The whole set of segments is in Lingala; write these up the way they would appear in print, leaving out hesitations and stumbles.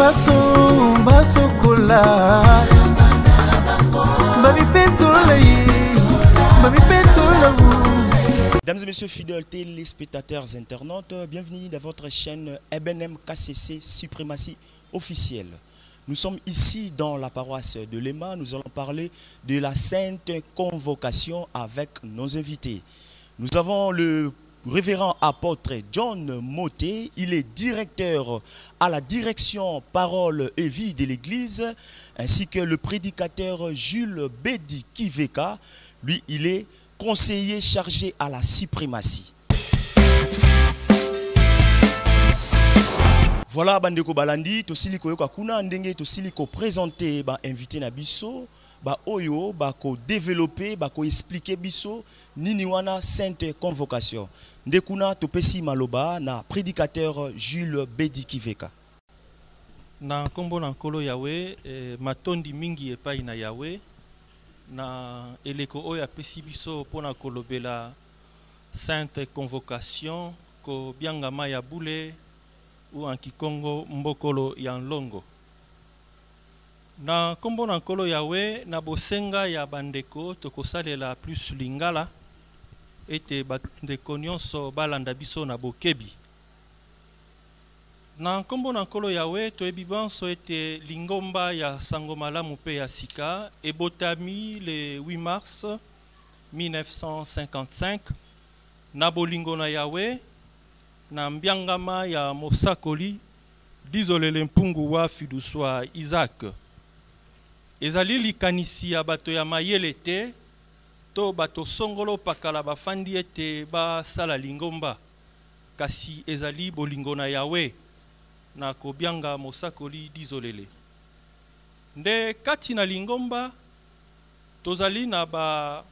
baso kola babi petolai babi petolabu. Mesdames et messieurs fidèles téléspectateurs internautes, bienvenue dans votre chaîne EBNM KCC Suprématie officielle. Nous sommes ici dans la paroisse de Lema. Nous allons parler de la Sainte Convocation avec nos invités. Nous avons le révérend apôtre John Moté. Il est directeur à la direction Parole et Vie de l'Église, ainsi que le prédicateur Jules Bedi Kiveka. Lui, il est conseiller chargé à la suprématie. Voilà, bandeko balandi, tosili koyoka kuna ndenge tosili ko présenter ba invité na biso, ba oyo ba ko développer, ba ko expliquer biso nini wana Sainte Convocation. Ndekuna topesi maloba na prédicateur Jules Bedi Kiveka. Na kombo na nkolo Yahweh, matondi mingi epai na Yahweh, na eleko oyo apesi biso pona kolobela Sainte Convocation ko biangama ya bule ou en Kikongo mbokolo ya nlongo. Na kombo na nkolo Yahweh, na bosenga ya bandeko tokosalela plus lingala ete bandeko nyonso balanda biso na bokebi. Na kombo na nkolo Yahweh, toyebi banso ete lingomba ya sango malamu pe ya sika ebotami le 8 mars 1955 na bolingo na Yahweh, na mbiangama ya mosakoli dizolele mpungu wa fiduswa Isaac. Ezali likanisi ya bato ya mayele te to bato songolo pakala bafandi ete basala lingomba, kasi ezali bolingo na Yahweh na kobianga mosakoli dizolele. Nde kati na lingomba tozali na ba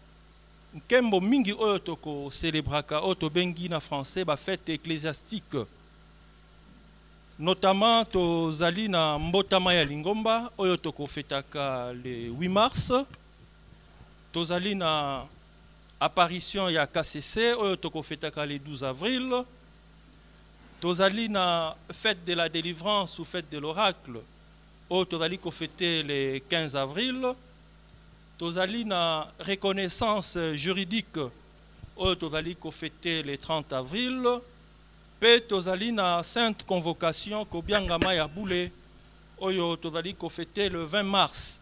nkembo mingi oyo toko célébraka oyo tobengi na français ba fête ecclésiastique. Notamment tozali na mbotama ya lingomba oyo toko fetaka le 8 mars. Tozali na apparition ya KCC oyo toko fetaka le 12 avril. Tozali na fête de la délivrance ou fête de l'oracle oyo tozali ko fêter le 15 avril. Tozali na reconnaissance juridique oyo tozali ko fêter le 30 avril. Pe tozali na Sainte Convocation ko biangama ya bule oyo tozali ko fêter le 20 mars.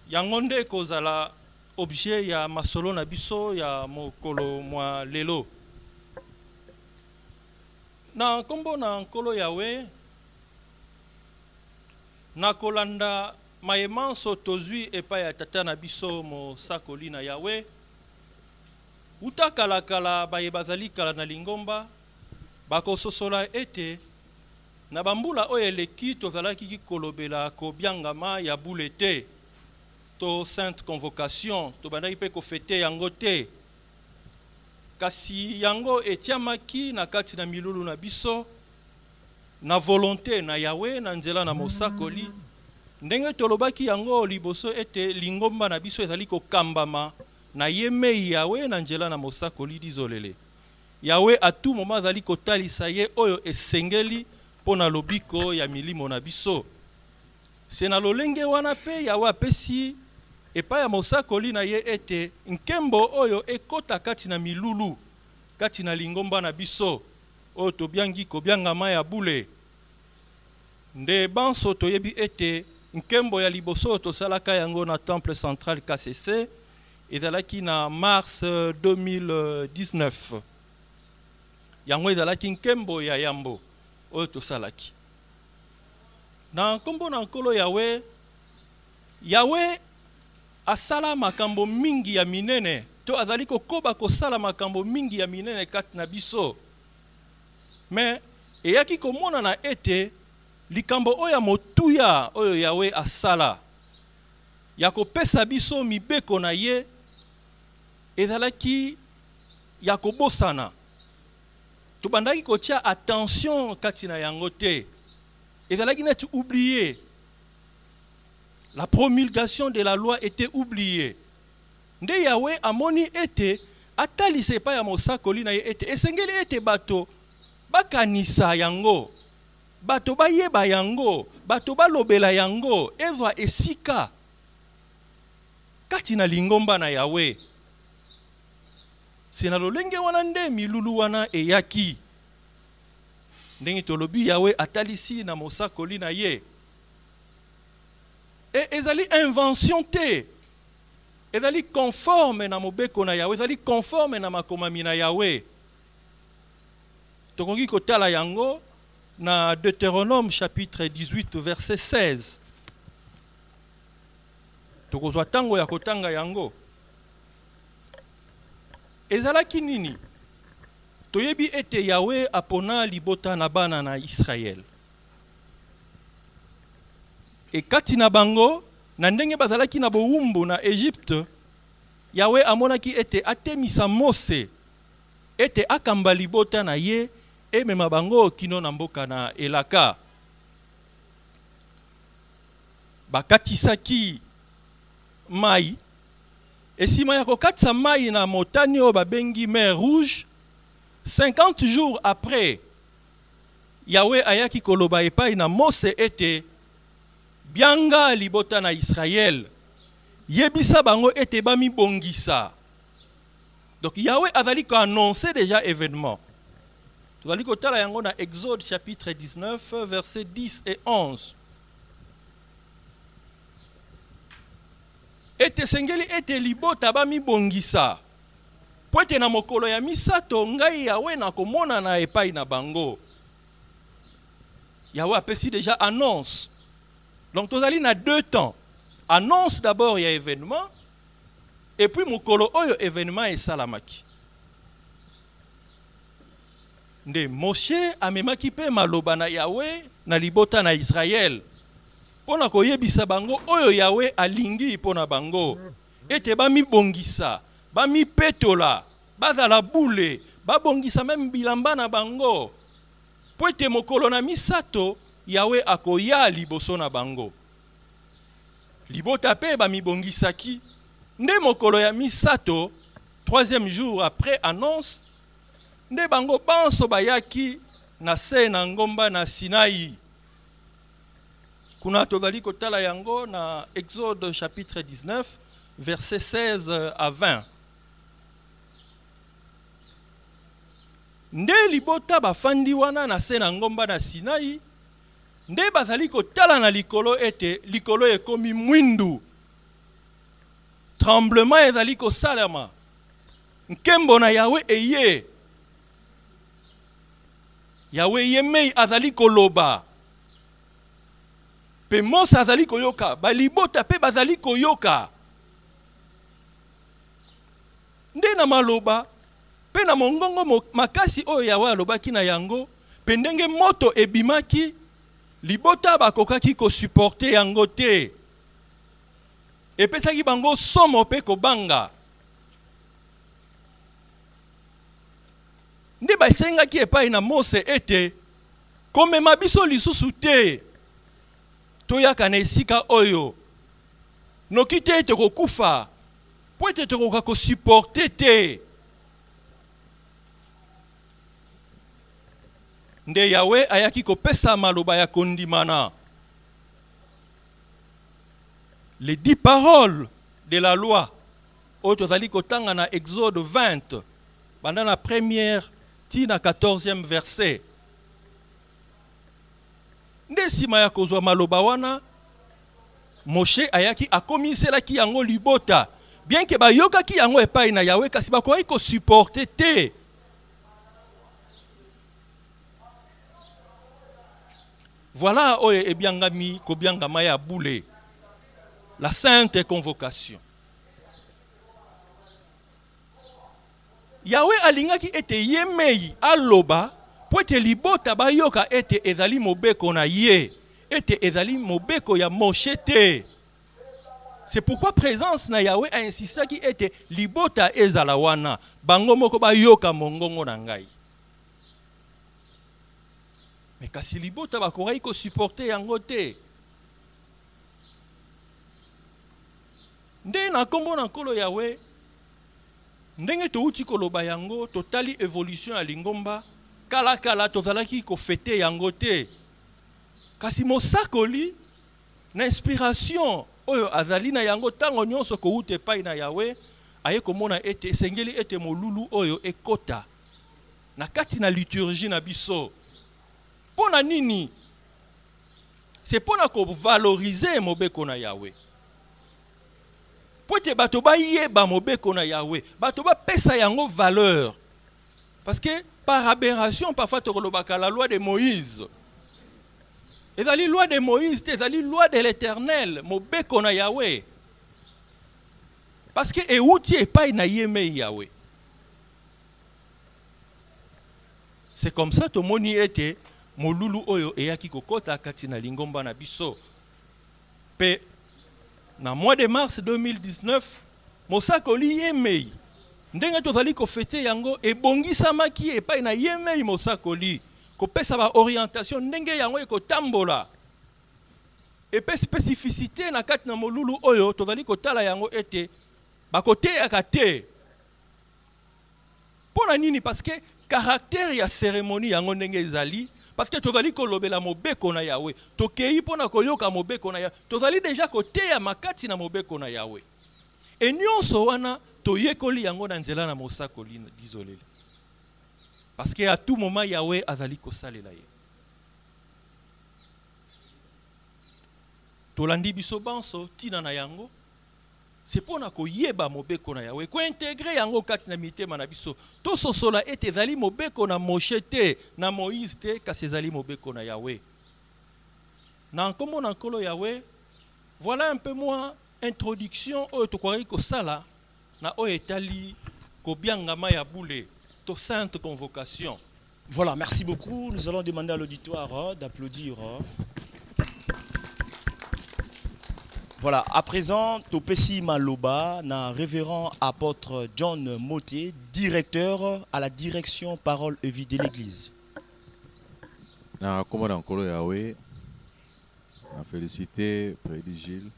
Yango nde kozala objet ya masolo na biso ya mokolo mwa lelo. Na kombo na nkolo Yahweh, na kolanda mayemanso tozwi epai ya tata na biso mosakoli na Yahweh, uta kala baye bazali kala na lingomba, bako sosola ete na bambula oyo eleki tozalaki kikolobela ko biangama ya bule te to Sainte Convocation to bandaki pe ko fete yango te, kasi yango etiamaki na kati na milulu na biso na volonté na Yahweh na nzela na mosakoli, ndenge tolobaki yango liboso ete lingomba na biso ezali ko kambama na yemei Yahweh na nzela na mosakoli dizolele. Yahweh à tout moment azali kotalisa ye oyo esengeli pona lobiko ya milimo na biso. Se na lolenge wana pe Yahweh apesi epai ya mosakoli na ye ete nkembo oyo ekota kati na milulu kati na lingomba na biso oyo tobiangi kobiangama ya bule. Nde banso toyebi ete nkembo ya liboso tosalaka yango na temple central KCC ezalaki na mars 2019. Yango ezalaki nkembo ya yambo oyo tosalaki. Na nkombo na nkolo Yahweh, Yahweh asala makambo mingi ya minene to azali kokoba kosala makambo mingi ya minene kati na biso. Mais eyaki komona na ete likambo oyo motuya oyo Yahweh asala ya kopesa biso mibeko na ye ezalaki ya kobosana. Tobandaki kotia attention kati na yango te. Ezalaki neti oublié. La promulgation de la loi était oubliée. Nde Yahweh amoni ete atalise pa ya mosakoli na ye ete esengeli ete bato bakanisa yango bato bayeba yango, bato balobela yango, ezwa esika kati na lingomba na Yahweh. C'est na lolenge wana nde milulu wana eyaki. Ndenge tolobi Yahweh atalisi na mosakoli na ye. Et ezali invention te. Ezali conforme na mobeko na Yahweh, ezali conforme na makomami na Yahweh. Tokongi kotala yango na Deutéronome chapitre 18 verset 16. Tokozwa tango ya kotanga yango. Ezalaki nini? Toyebi ete Yahweh apona libota na bana na Israël. E kati na bango, na ndenge bazalaki na bowumbu na Egypte, Yahweh amonaki ete atemisa Mose, ete akamba libota na ye, emema bango kino na mboka na Elaka. Bakatisaki mai, esima ya kokatisa mai na motani o babengi mer rouge, 50 jours après, Yahweh ayaki koloba epai na Mose ete bianga libota na Israël, yebisa bango ete bami bongisa. Donc Yahweh azali ko annoncer déjà événement. Tozali kotala yango na Exode chapitre 19 versets 10 et 11. Ete sengeli ete libota bami bongisa. Po ete na mokolo ya misato ngai Yahweh na komona na epai na bango. Yahweh apesi déjà annonce. Donc tozali na deux temps. Annonce d'abord il y a événement et puis mokolo oyo événement esalamaki. Nde Moshe amemaki pe maloba na Yahweh na libota na Israël. Pona koyebisa bango oyo Yahweh alingi pona bango. Ete bami bongisa, bami petola, bazala bule, babongisa même bilamba na bango. Po ete mokolo na misato Yahweh akoya liboso na bango. Libota pe bami bongisaki. Nde mokolo ya misato, troisième jour après annonce, nde bango banso bayaki na se na ngomba na Sinaï. Kuna tozali kotala yango na Exode chapitre 19 verset 16 à 20. Nde libota bafandi wana na se na ngomba na Sinaï, nde bazali kotala na likolo ete likolo ekomi mwindu. Tremblement ezali kosalama. Nkembo na Yahweh eye. Yahweh yemei azali koloba. Pe Mose azali koyoka, balibota pe bazali koyoka. Nde na maloba, pe na mongongo makasi oyo Yahweh alobaki na yango, pe ndenge moto ebimaki, libota bakokaki ko supporter yango te. Epesaki bango somo pe kobanga. Nde basengaki epai na Mose ete komema biso lisusu te. Toyaka na esika oyo. Noki te ete kokufa. Po ete tokoka ko supporter te. Nde Yahweh ayaki kopesa maloba ya kondimana. Les 10 paroles de la loi. Otozali kotanga na Exode 20. Pendant la première, tina 14e verset. Nde sima ya kozwa maloba wana, Moshe ayaki akomiselaki yango libota. Bien que bayokaki yango epai na Yahweh, kasi bakoki ko supporter te. Voilà oye ebiangami kobiangama ya boule. La sainte convocation. Yahweh alingaki ete yemei aloba po ete libota bayoka ete ezali mobeko na ye, ete ezali mobeko ya Moshe te. C'est pourquoi présence na Yahweh a insisté ki ete libota ezala wana, bango moko bayoka mongongo na ngai. Mais kasi libota bakorai ko supporter yango te. Nde na kombo na nkolo Yahweh, ndenge touti koloba yango, totali évolution ya lingomba, kala kala tozalaki ko fete yango te. kasi mosakoli na inspiration oyo azali na yango tango nyonso ko ute pai na Yahweh aye komona ete sengeli ete molulu oyo ekota na kati na liturgie na biso pona nini c'est pona ko valoriser mobeko na Yahweh pote bato ba yeba mobeko na Yahweh bato ba pesa yango valeur parce que par aberration parfois to kolobaka la loi de Moïse. Et la loi de Moïse, c'est la loi de l'Éternel, mobeko na Yahweh. Parce que euti et pas na yeme Yahweh. C'est comme ça que moni était molulu oyo eyaki kokota kati na lingomba na biso. Pe na mois de mars 2019, mosakoli yemei. Ndenge tozali ko fete yango ebongisamaki epai na yemei mosakoli. Kopesa ba orientation ndenge yango ekotambola epe spécificité na kati na molulu oyo tozali kotala yango ete bakoteyaka te pona nini parce que caractère ya cérémonie yango ndenge ezali parce que tozali kolobela mobeko na Yahweh tokei pona koyoka mobeko na Yahweh tozali déjà koteya makati na mobeko na Yahweh et nyonso wana toyekoli yango na nzela na mosakoli désolé. Parce qu'à tout moment, Yahweh azali kosalela ye. Tolandi biso banso tina na yango. C'est pour na ko yeba mobeko na Yahweh. Ko intégrer yango kati na mitema na biso. To sosola ete zali mobeko na Moshe te, na Moïse te, kasi zali mobeko na Yahweh. Na nkombo na nkolo Yahweh, voilà un peu moins introduction oyo tokwari ko sala na oyo etali ko biangama ya boule. Sainte convocation. Voilà, merci beaucoup. Nous allons demander à l'auditoire d'applaudir. Voilà, à présent, Topesi Maloba, na révérend apôtre John Moté, directeur à la direction Parole et Vie de l'Église. Na commandant Kolo Yahweh, na félicité Prédit Gilles.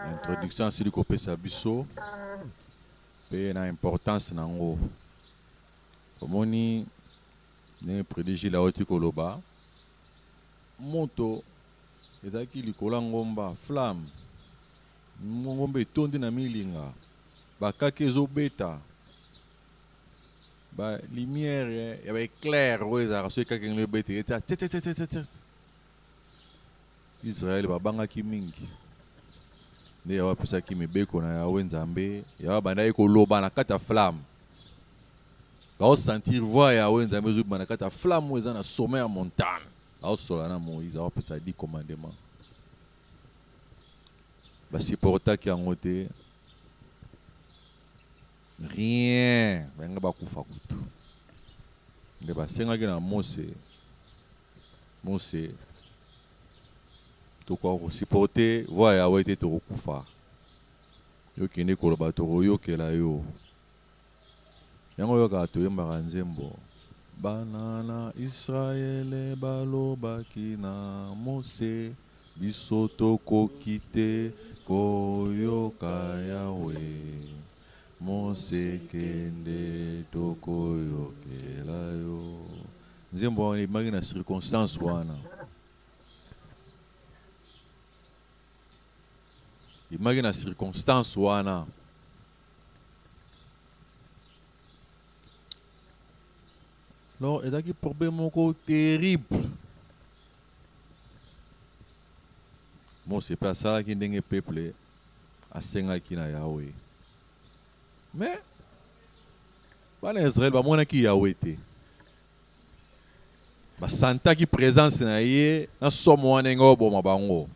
L'introduction c'est du Kopesa Bisso. Et na importance nango. Komoni ne Prédit Gilles la oti koloba. Moto ezaki likola ngomba flamme ngomba etondi na milinga bakaki ezobeta ba lumière ya ba éclair oyo ezalaka so ekaki ngelo ebeta eta Israël babangaki mingi nde yawa apesaki mibeko na Yahweh Nzambe yawa bandaki koloba na kati ya flamme baosentir voix ya Yahweh Nzambe ezoyiba na kati ya flamme oyo eza na sommet ya montagne aosola na Moïse aopesa 10 commandements basupportaki yango te rien banga bakufa kutu nde basengaki na Mose tokwa kosupporte voix ya Yahweh te tokokufa yokende koloba tokoyokela yo yango yoka toyembaka nzembo bana na Israele balobaki na Mose biso tokoki te koyoka Yahweh Mose kende tokoyokela yo nzembo wana emaki na circonstance wana emaki na circonstance wana non, il y a un problème terrible. Bon, c'est pas ça qui est un peuple à 5 qui na Yahweh. Mais, en Israël, il y a qui Yahweh. Il y a Santa qui présence na Yahweh, na somo nengo bo mabango.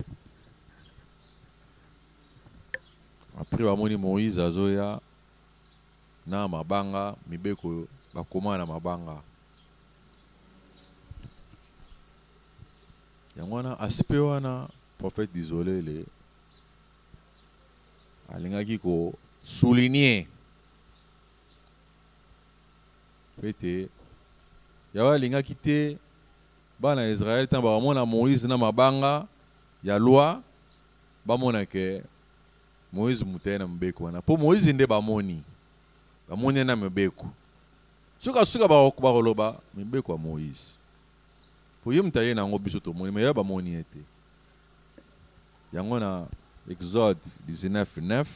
Après, il y a Moïse azoya na mabanga, mibeko bakoma na mabanga. Yangwana aspect wana prophète désolé le alingaki ko souligner pete yawa alingaki te bana Israël tan ba mona Moïse na mabanga ya loi ba mona ke Moïse mutena mbeko wana po Moïse nde ba moni na mbeko suka ba koloba mbeko wa Moïse po ye mutaye na ngo biso to moni me ba moni ete yango na Exode 19:9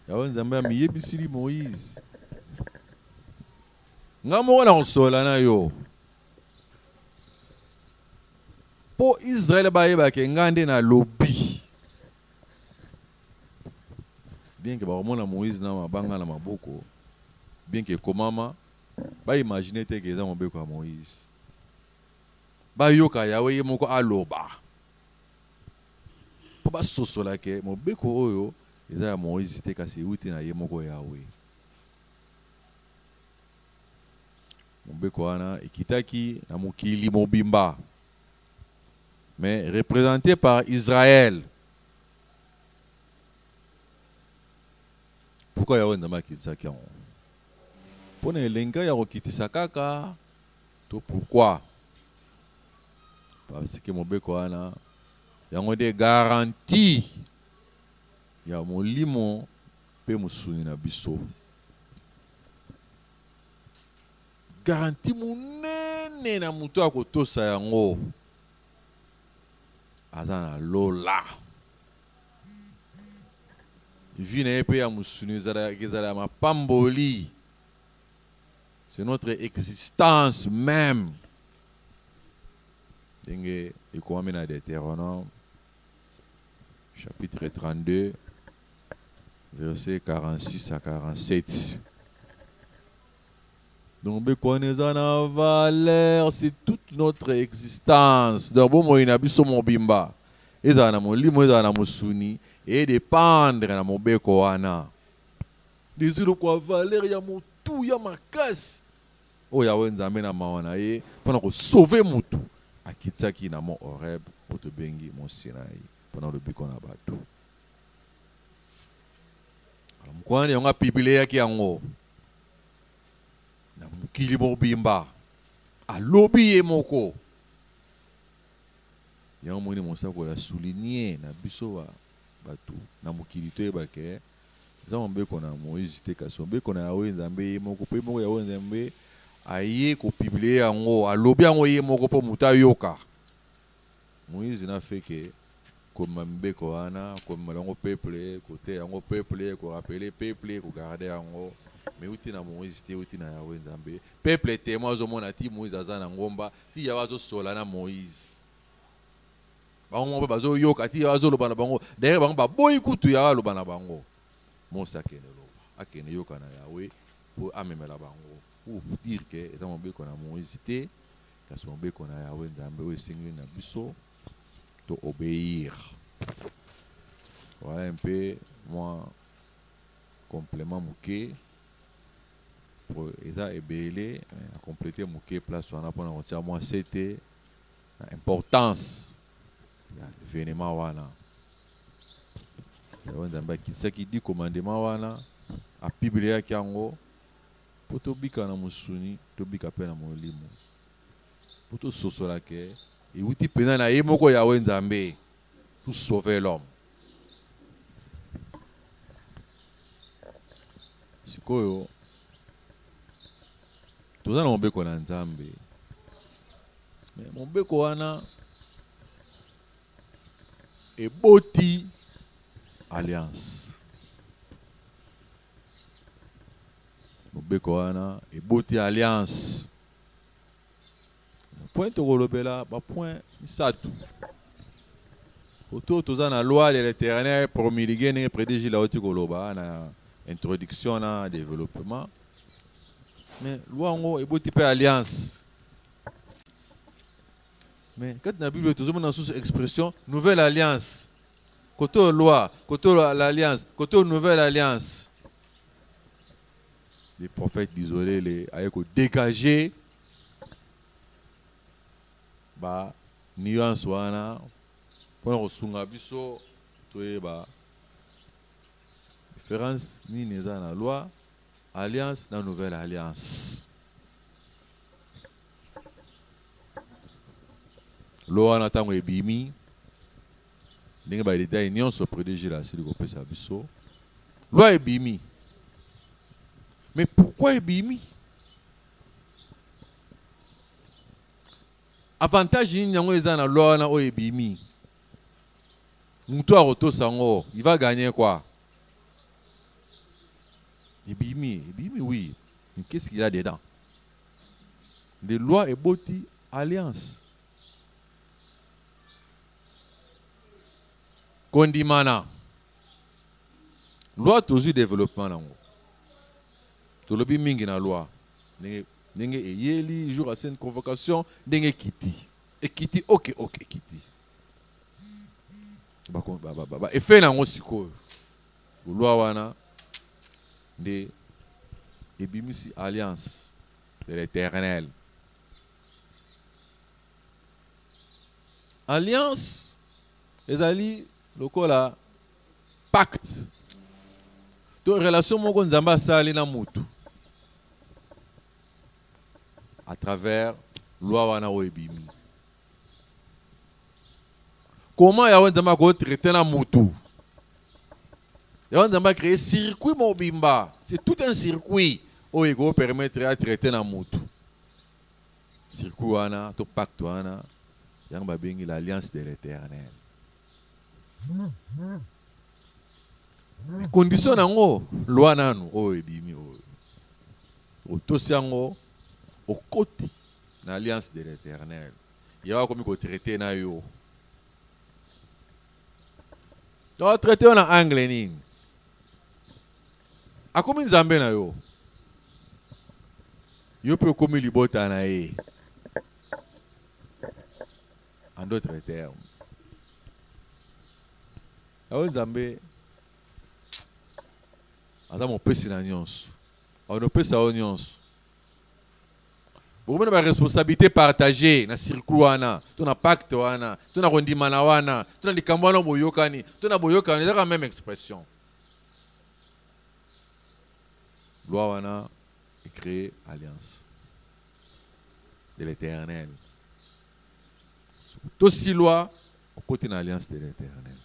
yawe nzambe amiyebisili Moïse ngamo na osola na yo po Israël ba yeba ke ngande na lobi bien que ba mona Moïse na mabanga na maboko bien que komama ba imaginer te ke za mobeko ya Moïse ba yoka yawe ye moko aloba po ba sosola ke mobeko oyo eza ya Moïse te kasi euti na ye moko yawe mobeko wana ekitaki na mokili mobimba mais représenté par Israël. Pourquoi yawe nzambe akitisaki yango mpona elenga ya kokitisa kaka to pourquoi parce que mobeko wana yango de garantie ya molimo pe musuni na biso garantie munene na muto akotosa yango aza na lola vi na ye pe ya musuni ezala ya mapamboli. C'est notre existence même. Et qu'on amène à Deutéronome, chapitre 32, versets 46 à 47. Donc, connaissons la valeur, c'est toute notre existence. D'abord, moi, il y a biso mon bimba. Et ça, mon limo, ça, mon suni, et dépendre de mon beko ana. Désolé quoi, valeur, il y a mon tout, il y a ma casse. Oh, yawe nzambe na mawana ye pendant que sauver mutu akitsaki na mon Horeb pour te bengi mon Sinaï pendant le biko na bato. Alors mkwani yonga Biblia yaki yango na mukili mobimba alobi ye moko yango moni mosako la souligner na biso bato na mukili to yebake nzambe mbeko na Moïse te kaso mbeko na yawe nzambe moko pe moko yawe nzambe aye ko publier yango alobi yango ye moko po muta yoka. Moïse na fait que comme mbeko wana comme lango peuple côté yango peuple ko rappeler peuple ko garder yango mais uti na Moïse te uti na yawe nzambe peuple te moi zo mona ti Moïse azana ngomba ti yawa zo sola na Moïse bango bazo yoka ti yawa zo loba na bango d'ailleurs bango ba boyi kutu yawa loba na bango Mosa kene loba akene yoka na yawe pour amemela bango pour dire que dans mon béco na Moïse te kasi mon béco na yawe nzambe o esengi na biso to obéir. Voilà un peu moi complément mouké pour eza ebele à compléter mouké place wana pour na retenir moi c'était importance ya événement wana yawe nzambe qui dit commandement wana a Biblia kiango poto bika na musuni to bika pe na molimo poto sosola ke e uti pena na ye moko yawe nzambe pour sauver l'homme. Sikoyo toza na mbeko na nzambe mais mbeko wana eboti alliance mbeko wana eboti alliance point tokolobela ba point misatu autour toza na loi de l'Éternel promulguée ne prédige la haute koloba na introduction na développement mais loi ngo eboti pe alliance mais quand na Bible tozo mona sous expression nouvelle alliance côté loi côté l'alliance côté nouvelle alliance. Les prophètes d'isolé les ayeko dégager ba nuance wana pour sunga biso toyeba différence ni neza na loi alliance na nouvelle alliance. Loi na tango ebimi ndenge ba détail nyonso prédige la sili ko pesa biso loi ebimi. Mais pourquoi ebimi? avantage nini yango eza na loi wana oyo ebimi mutu akotosa yango il va gagner quoi? Ebimi oui, mais qu'est-ce qu'il y a dedans? Les lois et boti alliance kondimana loi tozu développement nango tolobi mingi na loi ndenge eyeli jour à une convocation ndenge kiti ok kiti ba effet nango sikoyo loi wana nde ebimisi alliance de l'Éternel. Alliance ezali lokola pacte to relation moko nzambe asali na mutu à travers loi wana oyo ebimi. Comment yawe nzambe akotraite na mutu? Yawe nzambe a créé circuit mobimba. C'est tout un circuit oyo eko permettre à traiter na mutu. Circuit wana to pacte wana yango babengi l'alliance de l'Éternel. Condition nango loi nanu oyo ebimi oyo otosi yango okoti na alliance de l'Éternel. Yawa komi ko traiter na yo. To traiter na anglais nini? Akomi nzambe na yo. Yo pe komi libota na ye. En d'autres termes. Yawe nzambe aza mopesi na nyonso. Aonopesa o nyonso. Bokomona ba responsabilité partagée na circuit wana, to na pacte wana, to na kondimana wana, to na likambo wana boyokani, to na boyokani, c'est la même expression. Loi wana est créée alliance de l'Éternel. Tout si loi au côté de l'alliance de l'Éternel.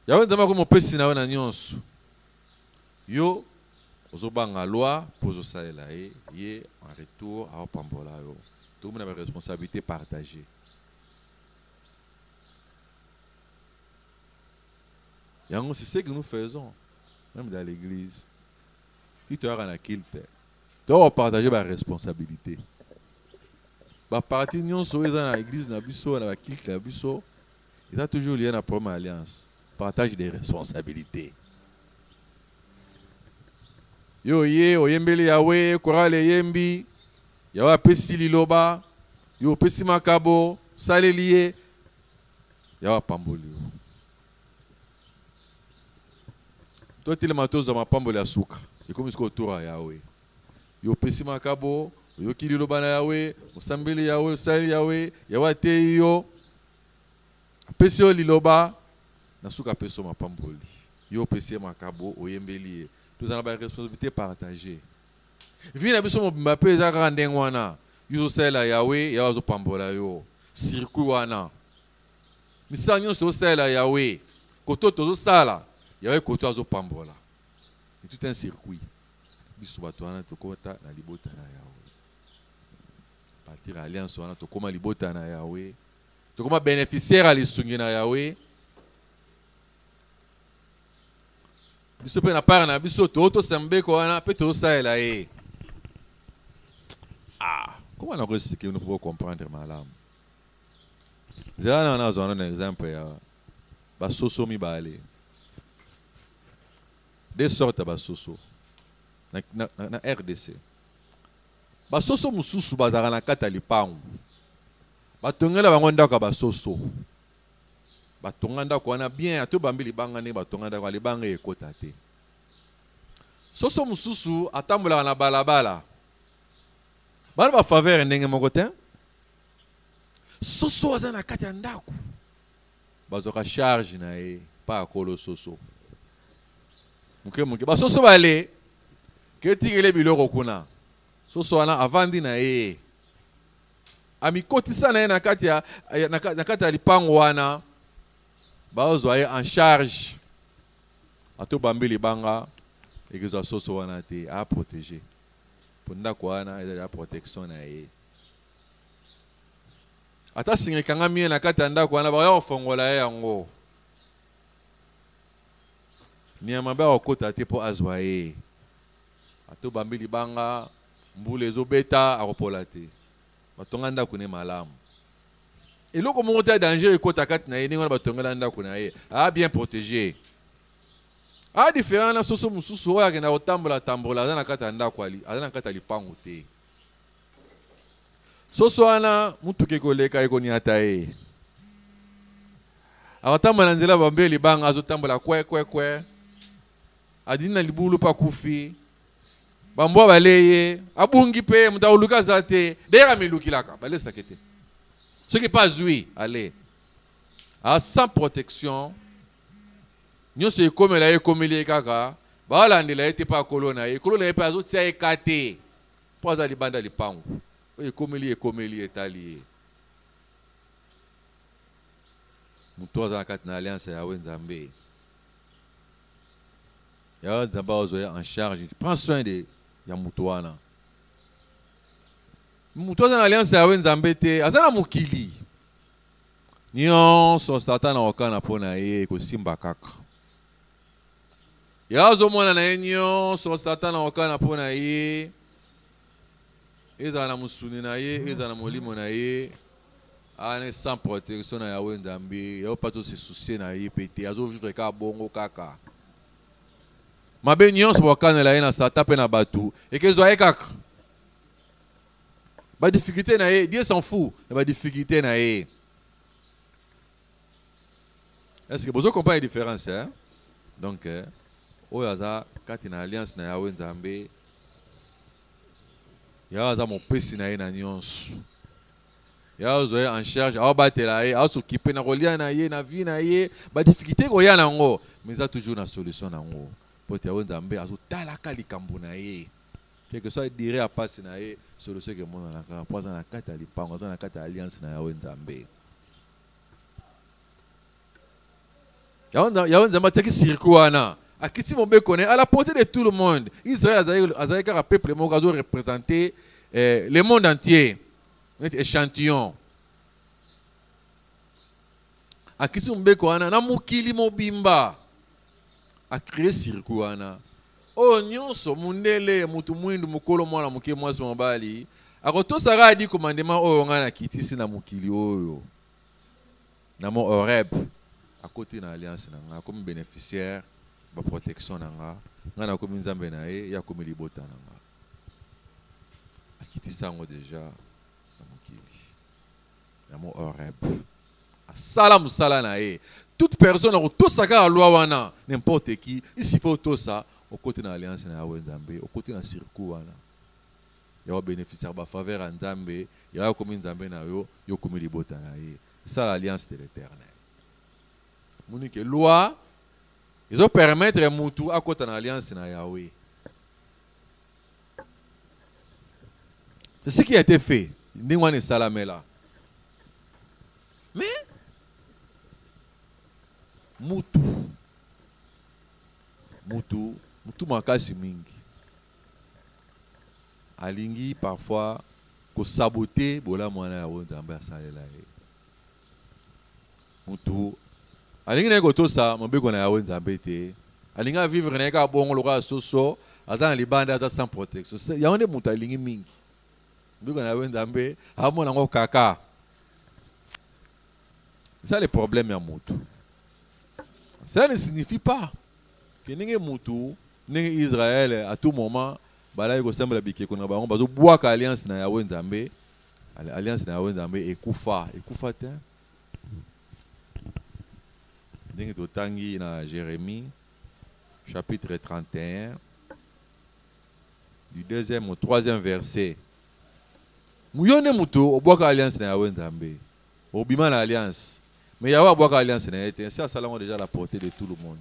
Yawe nzambe ko mopesi na wana nyonso. Yo ozobanga loi pour osalela ye en retour à opambola yo. Tout le monde a une responsabilité partagée. Yango c'est ce que nous faisons même dans l'église. Qui te a un culte, tu dois partager la responsabilité. Ba parti nyonso eza na l'église na biso na culte na biso, il a toujours lié na première alliance. Partage des responsabilités. Yo ye oyembeli yawe korale yembi yawa pesi liloba yo pesi makabo saleliye yawa pamboli to tile matozo mapamboli ya suka ikomi siko tora yawe yo pesi makabo yo kililoba na yawe musambeli yawe sali yawe yawa te yo pesi yo liloba na suka peso mapamboli yo pesi makabo oyembeli. Nous avons une responsabilité partagée. Vina biso mobimba pe eza kaka ndenge wana. Yo sala Yahweh, ya zo pambola yo. Circuit wana. Misala nyonso sala Yahweh. Koto tozo sala, Yahweh koto azo pambola. C'est tout un circuit. Biso bato wana tokota na libota na Yahweh. Partir alliance wana tokoma libota na Yahweh. Tokoma bénéficiaire à lisungi na Yahweh. Biso pe na part na biso to sembe ko wana pe to saela e. Comment on expliquer nous pour comprendre malam. Zana na zona un exemple ya ba soso mibale. Des sortes ba soso. Na RDC. Ba soso mususu bazaka na kata lipangu. Batongela bango ndako ba soso. Batonganda ko wana bien ato bambili bangane batonganda ko libanga ekota te. Soso mususu atambola na balabala. Bana ba faveur ndenge moko te. Soso azana kati ya ndako. Bazoka charge na e pa akolo soso. Muke ba soso bale ketikele biloko kuna. Soso wana avandi na e. Amikotisa na e na kati ya lipango wana. Baozwa en charge ato bambili banga et que soso wana te a protéger pour ndako wana eza la protection na ye ata singekanga mie na kati ya ndako wana baya kofongola ye yango nyama ba okota te po azwa ye ato bambi libanga mbula ezobeta akopola te batonga ndako ne malamu eloko moko te danger ekota kati na ye ndenge wana batongela ndako na ye bien protégé différent na soso mosusu oyo akenda kotambola aza na kati ya ndako aza na kati ya lipango te soso wana mutuka ekoleka ekoniata ye akotambola na nzela bambe libanga azotambola kwe adini na libulu pa kufi bambwa baleye abungi pe muta oluka za te deyaka milukilaka balesake te soki pas zwi ale sans protection nyonso ekomela ye ekomeli ye kaka baolandela ye te mpa kolo na ye mpe azotia ye ka te mpo aza libanda lipango oyo ekomeli etali ye moto aza na kati na alliance ya yawe nzambe yawe nzambe azwa ye en charge prends soin de ya moto wana moto aza na alliance ya yawe nzambe te aza na mokili nyonso satana okana mpo na ye ekosimba kaka ya azomona na ye nyonso satana okana mpo na ye ezala na musuni na ye ezala na molimo na ye ane sans protection na yawe nzambe yao pato se soucier na ye pete azovivre ka bongo kaka mabe nyonso bokanela ye na sata mpe na bato ekezwa ye kaka badifficulté na ye Dieu s'en fout na badifficulté na ye. Est-ce que vous comprenez la différence, hein? Donc, oyaza kati na alliance na yawe nzambe yaza mon pesi na ye na nyonso yazo en charge abatela ye asokipe na kolia na ye na vie na ye ba difficulté ko ya nango mais ça toujours na solution nango po te yawe nzambe azotalaka likambo na ye quelque soit dire à passer na ye solution ke mona na ka poza na kati ya lipango na kati ya alliance na yawe nzambe. Yawe nzambe teki sirkuana akiti mombe connaît à la portée de tout le monde. Israël a un peuple qui a représenté le monde entier. Un échantillon. Akiti mombe connaît na mukili mobimba a créé sirkuana. Oh nyonso mundele mutu mwindu mukolo mwana muke mwasi mobali. Akoto sara di commandement oyo ngana kitisi na mukili oyo. Na mo Horeb. À côté de l'alliance, comme bénéficiaire de la protection, nous avons comme nzambe na ye ya comme libota nanga. Akiti sango déjà na mokili. Na mo Horeb. Salam sala na ye. Toute personne a tout ça ka loi wana, n'importe qui, il faut tout ça au côté de l'alliance na yawe nzambe, au côté de circuit wana. Ya bénéficiaire ba faveur nzambe, ya comme nzambe na yo comme libota na ye. Ça l'alliance de l'Éternel. Monique loi ils ont permettre mutu à côté de l'alliance na Yahweh. C'est ce qui a été fait. Ndingwane salamela. Mais mutu makasi mingi. Alingi parfois ko saboter bola mwana ya nzambe asalela ye. Mutu alingi na koto sa mobeko na yawe nzambe te alinga vivre na ka bongo loka soso ata na libanda ata sans protection yaone mutu alingi mingi mobeko na yawe nzambe amona ngo kaka. Ça le problème ya mutu. Ça ne signifie pas que ninge mutu ninge Israël à tout moment bala ko sembla bike ko na bango bazo bwaka alliance na yawe nzambe alliance na yawe nzambe ekufa te. Tangi na Jérémie chapitre 31 du 2e au 3e verset. Muyone muto obwaka alliance na yawe nzambe obima na alliance mais yawe obwaka alliance na yete ça salamo déjà la portée de tout le monde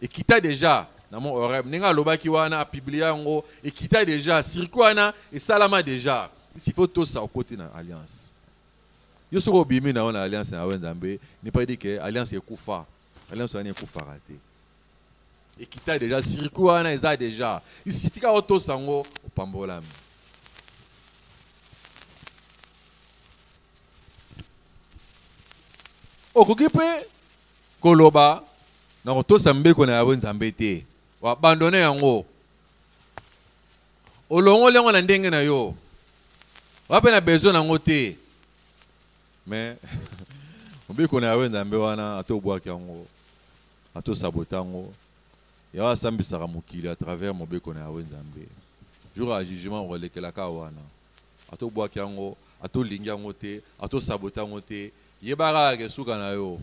et kita déjà na mon Horeb ninga lobaki wana biblia ngo et kita déjà circuana et salama déjà il faut tout ça au côté na alliance. Yo soko bimi na on alliance na wenzambe n'est pas dit que alliance est kufa alliance est kufa raté et qui t'a déjà circuit na eza déjà il suffit ka auto sango pambola okoki mpe koloba na kotosa mbeko na yawe nzambe te oabandone yango olongoli yango na ndenge na yo wape na besoin nango te mais mbeko na yawe nzambe wana atobwaki yango atosabota yango yawe asambisaka mokili à travers mobeko na yawe nzambe jour ya jugement olekelaka wana atobwaki yango atolingi yango te atosabota yango te yebaka ke suka na yo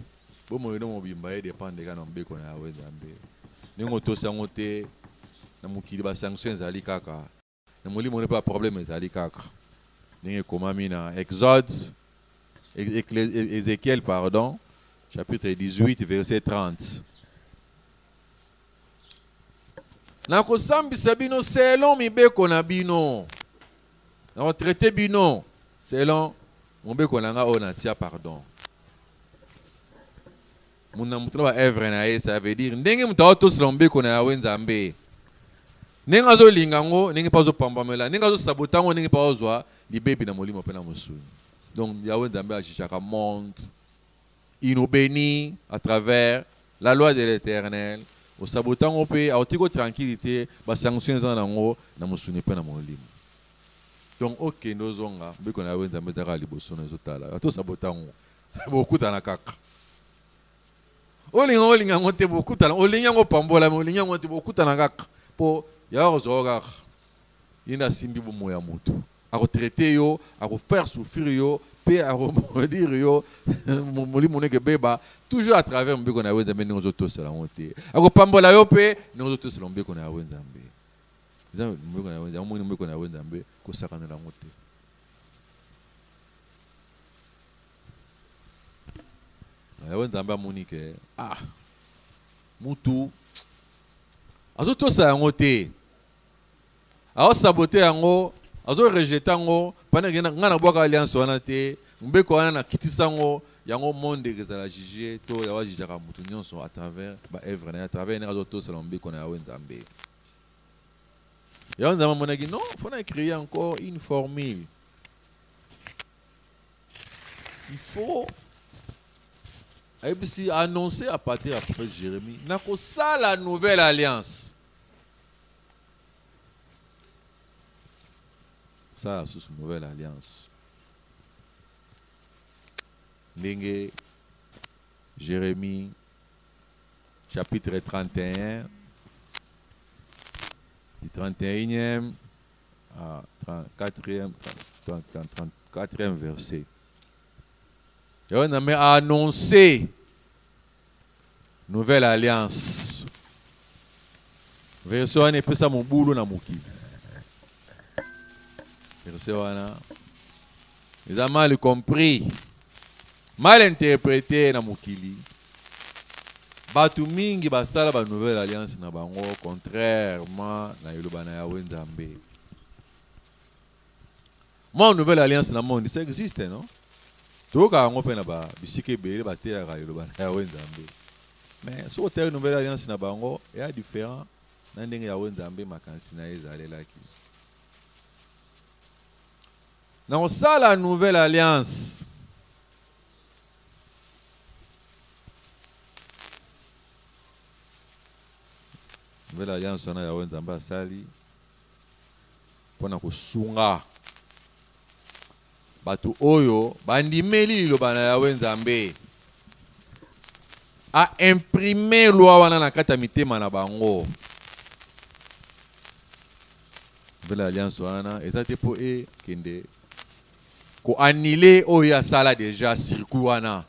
bomoyino mobimba ye dépendre kana mbeko na yawe nzambe ningo tosa yango te na mokili ba sanction ezali kaka na molimo ne pas problème ezali kaka ninge komami na Exode Ézéchiel pardon chapitre 18 verset 30 na kosambisa bino selon mibeko na bino na retraité bino selon mobeko na nga o na tia pardon muna mutuna ba evre na ye ça veut dire ndenge mutawa to selon mbeko na yawe nzambe ndenge azolinga ngo ndenge pa azopambamela ndenge azosabota ngo ndenge pa ozwa libebi na molimo pe na mosuni donc yawe nzambe ajishaka monde il nous bénit à travers la loi de l'Éternel au sabotant ngo pe aotiko tranquillité ba sanctions za nango na mosuni pe na molimo donc ok nozonga mbeko na yawe nzambe dara liboso na zotala ato sabota ngo bokuta na kaka olinga ngo te bokuta na olinga ngo pambola me olinga ngo te bokuta na kaka po ya ozoga ina simbi bo moya moto ako traiter yo ako faire souffrir yo pe ako dire yo molimo neke beba toujours à travers mbeko na yawe nzambe ngo zotosela ngo te ako pambola yo pe ngo zotosela mbeko na yawe nzambe mbeko na yawe nzambe mbeko na yawe nzambe ko sakanela ngo te yawe nzambe amoni ke mutu azotosa yango te aosabote yango azorejeta yango pendant nga na bwaka alliance wana te mbeko wana na kitisa yango yango monde ezala juge to yawa jijaka mutu nyonso à travers ba œuvre na à travers ne azotosala mbeko na yawe nzambe yawe nzambe amonaki non faut na créer encore une formule il faut ABC annoncé à partir du prophète Jérémie, n'a que ça la nouvelle alliance. Ça, c'est une nouvelle alliance. Lingue, Jérémie, chapitre 31, du 31e à 34e verset. Et on a annoncé nouvelle alliance. Verset 1 est ça mon boulot na moki. Verset 1. Ils ont mal compris, mal interprété na mokili. Batu mingi basala ba nouvelle alliance na bango contrairement na yoloba na yawe nzambe. Mon nouvelle alliance na monde ça existe non? Toka ngo pe na ba bisike bele ba te ya yoloba na yawe nzambe. Mais so terre nouvelle alliance na bango est différent na ndenge yawe nzambe makansi na ezalelaki. Dans ça la nouvelle alliance. Nouvelle alliance na yawe nzambe asali pona kosunga batu oyo bandimeli liloba na yawe nzambe a imprimer loi wana na kati ya mitema na bango. Nouvelle alliance wana ezate po e kende ko annuler oyo asala déjà circuit wana.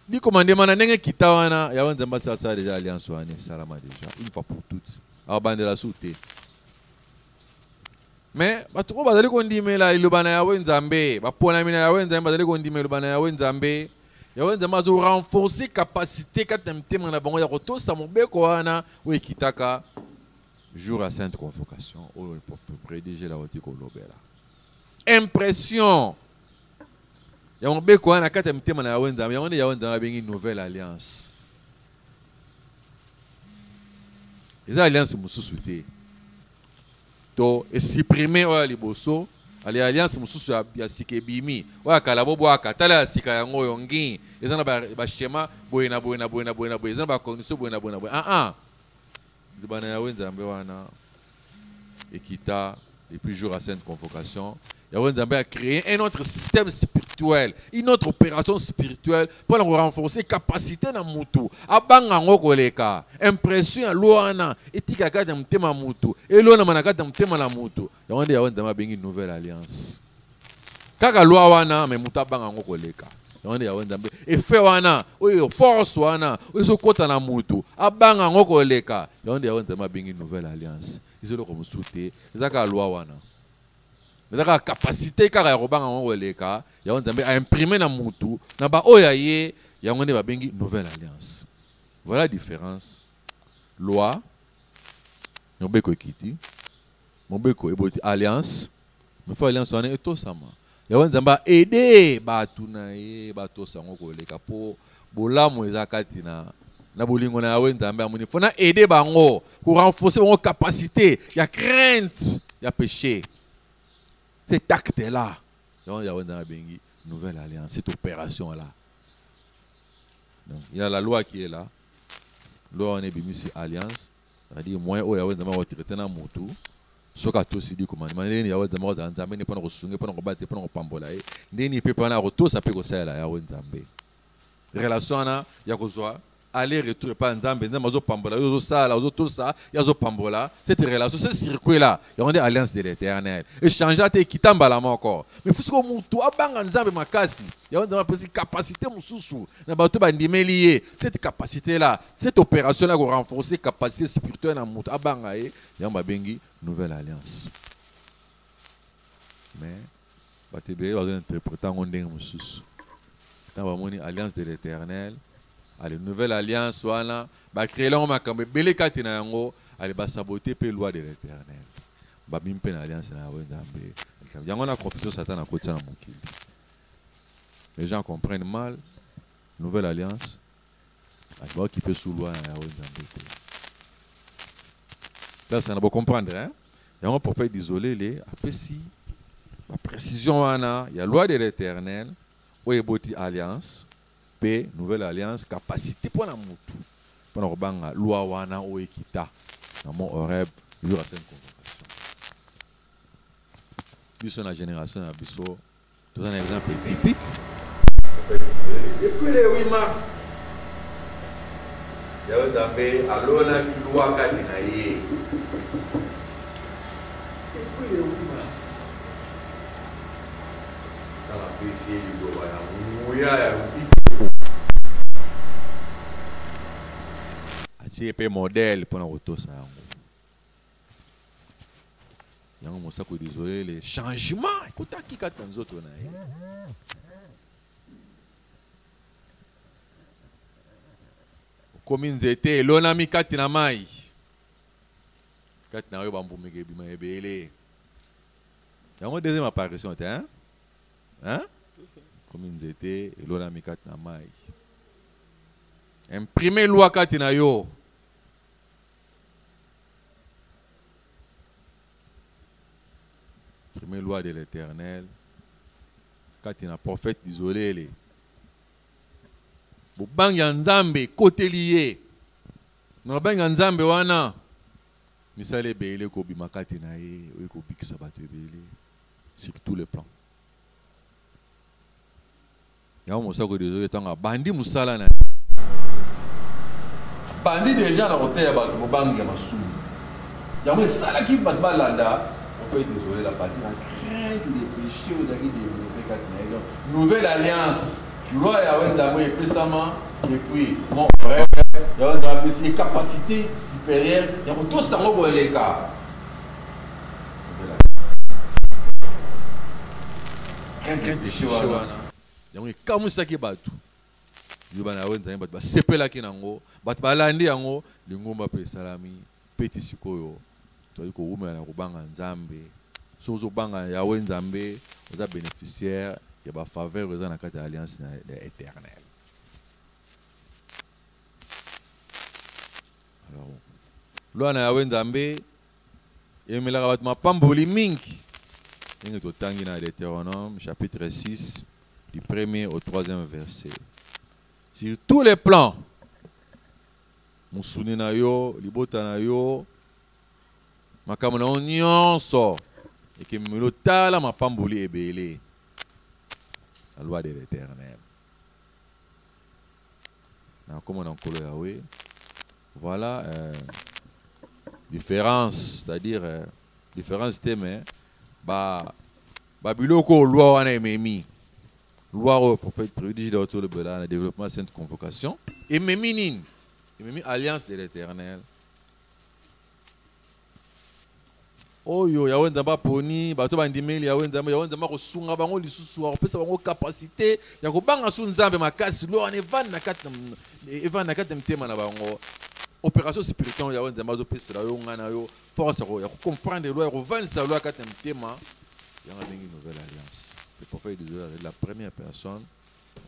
Di commandé mana ndenge kita wana yawe nzambe asala déjà alliance wana salama déjà une fois pour toutes. Abandela souté. Mais batu ko bazali ko ndimela liloba na yawe nzambe bapona mina yawe nzambe bazali ko ndimela liloba na yawe nzambe yawe nzambe azo renforcer capacité kata mtema na bango ya kotosa mobeko wana o ekitaka jour à sainte convocation o prédiger la woti ko lobela impression ya mobeko wana kata mtema na yawe nzambe yawe nzambe bengi nouvelle alliance. Eza alliance mususu te to supprimer oya liboso ali alliance mususu ya sika ebimi oyo akala bobwaka tala ya sika yango yongi eza na bashema boye na boye eza na bacondition boye na boye libana yawe nzambe wana ekita depuis jour à sainte convocation yawe nzambe a créé un autre système spirituel, une autre opération spirituelle pour renforcer capacité na mutu abanga ngo koleka impression ya loana etika kata mtema mutu elona manakata mtema na mutu yawe nzambe bengi nouvelle alliance kaka loi wana me mutu abanga ngo koleka yawe nzambe effet wana oyo force wana oyo kota na mutu abanga ngo koleka yawe nzambe bengi nouvelle alliance izelo ko musute ezaka loi wana la capacité car ya robanga ngo leka ya nzambe a imprimer na mutu na ba oya ye ya ngone ba bengi nouvelle alliance. Voilà la différence. Loi mobeko ekiti mobeko eboti alliance me fa alliance wana eto sama ya nzambe aider batu na ye bato sango ko leka po bolamu ezakati na bolingo na ya nzambe amoni fona aider bango pour renforcer bango capacité ya crainte ya péché. Cet acte-là, il y a une nouvelle alliance, cette opération-là. Il y a la loi qui est là. Loi on est bimi c'est alliance. C'est-à-dire moi il y a un traité na mutu. Soka to si di commandement. Il y a un nzambe ne pas na kosunga pas na kobattre pas na kopambola. Ndeni pe pas na roto ça peut kosala ya nzambe. Relation na ya kozwa aller retour pas nzambe nzambe pambola yo sala zo tout ça ya zo pambola cette relation ce circuit là il y a une alliance de l'Éternel échanger te kitamba la encore mais faut que mutu abanga nzambe makasi il y a une capacité mususu na bato bandimelié cette capacité là cette opération là ko renforcer capacité spirituelle na mutu abanga e ya bengi nouvelle alliance mais batebe va interpréter ngondeng mususu dans ba moni alliance de l'Éternel. Allez, nouvelle alliance, voilà. Bah, créer là, on m'a quand même belé katina yango. Allez, bah, saboter pe loi de l'Éternel. Bah, bimpe na alliance na wendambe. Yango na confusion Satan à côté na mokili. Les gens comprennent mal. Nouvelle alliance. Allez, bah, qui peut sous loi na wendambe. Là, ça n'a pas comprendre, hein. Yango pour faire isoler les. Après si, la précision wana, il y a loi de l'Éternel. Ou eboti alliance. Paix, nouvelle alliance, capacité pour la mutu. Pour la banga, loi wana o ekita. Dans mon Horeb, jour à cette convocation. Biso la génération à Biso, tout un exemple typique. Depuis le 8 mars, il y a un dambé à l'ona qui loi kadinaye. Depuis le 8 mars, dans la PCA du Gouvernement, Mouya et c'est un modèle pour nous tous. Il y a un mot qui désolé les changements. Écoutez qui quand nous autres comme ils étaient l'onami katina mai katina yo bambu mege bima ebele. Il y a une deuxième apparition hein comme ils étaient l'onami katina mai imprimer loi katina yo. Première loi de l'Éternel. Quand il y a un prophète isolé, il y a un nzambe côté lié. Il y a un nzambe wana. Misale beile ko bimakati na ye, ko bikisa bato beile sur tous les plans. Il y a un monsako désolé tanga bandi musala na. Bandi déjà na côté ya bato bangi masulu. Il y a un sala qui bat balanda. Désolé la partie la crainte des péchés aux amis de nouvelle alliance loi Yahweh d'amour et puissamment et puis mon frère Yahweh d'amour c'est capacité supérieure il y a tout ça au les cas crainte des péchés il y a comme ça qui bat tout il y a Yahweh d'amour bat c'est pas là qui n'ango bat balandi yango lingomba pe salami petit sikoyo. Tu as dit que Nzambe, sozo banga Yahweh Nzambe, vous êtes bénéficiaire de la faveur de l'alliance éternelle. Alors, là, Yahweh Nzambe, il me l'a dit, pamboli mingi, Nous sommes dans Deutéronome, chapitre 6, du 1er au 3e verset. Sur tous les plans, musuni na yo, libota na yo, makambo na yo nyonso, eke mimelo tala mapamboli ebele. La loi de l'Éternel. Voilà différence, c'est-à-dire différence thème. Biloko loi wana ememi. Loi au prophète prédige autour de Bela, le développement de sainte convocation. Ememi nini? Ememi alliance de l'Éternel. Oyo ya wenda ba poni bato bandimeli ya wenda ma kosunga bango lisusu akopesa bango capacité ya kobanga su nzambe makasi lo ane van na kati mtema na bango opération spirituelle ya wenda mazo pesa yo ngana yo force ya comprendre lo ya kovanisa lo kati mtema ya ngabengi nouvelle alliance. Le prophète de la première personne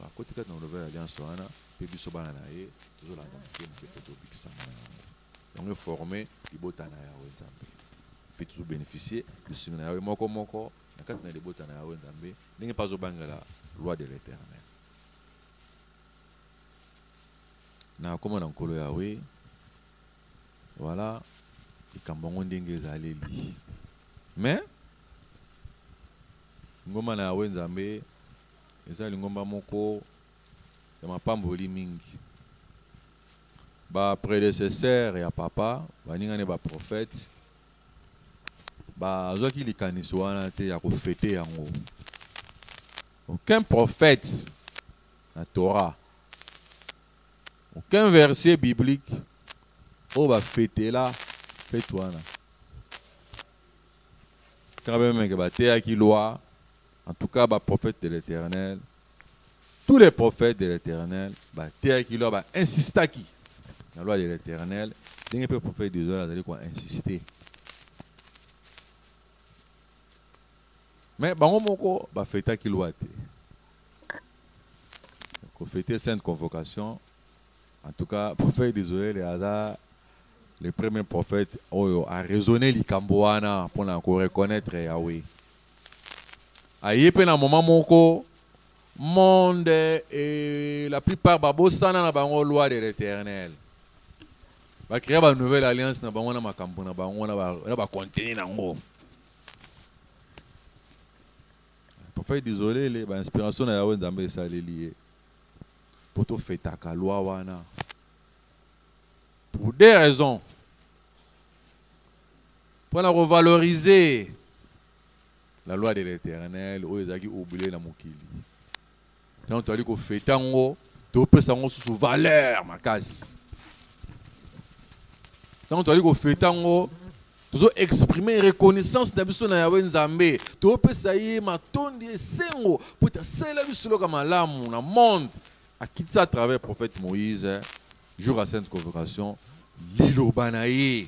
à côté de la nouvelle alliance wana pe biso bana na ye toujours la mtema ke poto bikisana yango on est formé libota na ya wenda peut toujours bénéficier de ce que moko moko na kati na libota na yawe nzambe ndenge pas obangela loi de l'Éternel na koma na nkolo yawe voilà ikambongo ndenge ezaleli mais ngoma na yawe nzambe ezali ngomba moko ya mapamboli mingi ba prédécesseur ya papa baningane ba prophète bazwaki likanisi wana te ya kofete yango. Aucun prophète na Torah, aucun verset biblique oyo bafete la fete wana kaka meke bateyaki loi. En tout cas prophète de l'Éternel, tous les prophètes de l'Éternel bateyaki loi, bainsistaki la loi de l'Éternel ndenge mpe prophète de Dieu azali koinsister. Mais bango moko ba fêta ki loi te. Ko fêter sainte convocation. En tout cas, prophète désolé les premiers prophètes ont raisonné likambo wana pour na ko reconnaître Yahweh. Aye pe na moment moko monde et la plupart babosana na bango loi de l'Éternel. Ba créer ba nouvelle alliance na bango na makambo na bango na ba contenir nango. Prophète désolé les inspiration na yawe nzambe esaleli pour to fetaka loi wana pour des raisons pour la revaloriser la loi de l'Éternel oyo ezaki oublié na mokili tant ali ko fetango to pesa ngo sous valeur makasi tant ali ko fetango toujours exprimer reconnaissance na biso na yawe nzambe to pesa ye matondi esengo pour ta sela biso loka malamu na monde a quitté ça à travers prophète Moïse jour à sainte convocation liloba na ye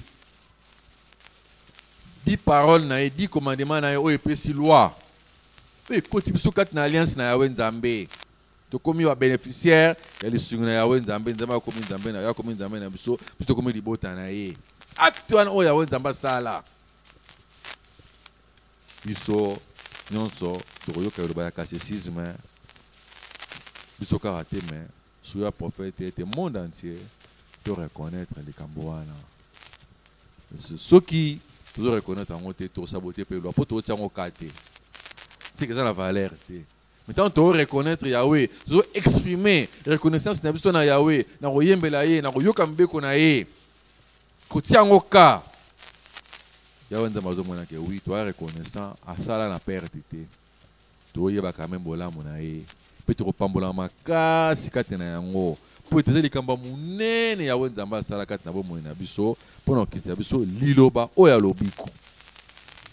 10 paroles na ye 10 commandements na ye o epesi loi e koti biso kati na alliance na yawe nzambe to komi wa bénéficiaire ya lisungu na yawe nzambe nzambe akomi nzambe na yakomi nzambe na biso biso komi libota na ye acte wana oyo yawe nzambe asala biso nyonso tokoyoka eloba ya catéchisme biso kaka te mais soya prophète ete monde entier to reconnaître likambo wana soki tozo reconnaître yango te tosabote mpe loi mpo totia yango ka te seke eza na valeur te maintenant to reconnaître Yahweh tozo exprimer reconnaissance na biso na Yahweh na koyembela ye na koyoka mbeko na ye kotia yango ka Yahweh nzambe azomona ke oui toa reconnaissant asala na perte te toyeba quand même bolamu na ye mpe tokopambola makasi kati na yango mpo ete eza likambo monene Yahweh nzambe asala kati na bomoi na biso mpo na okiti na biso liloba oyo alobiko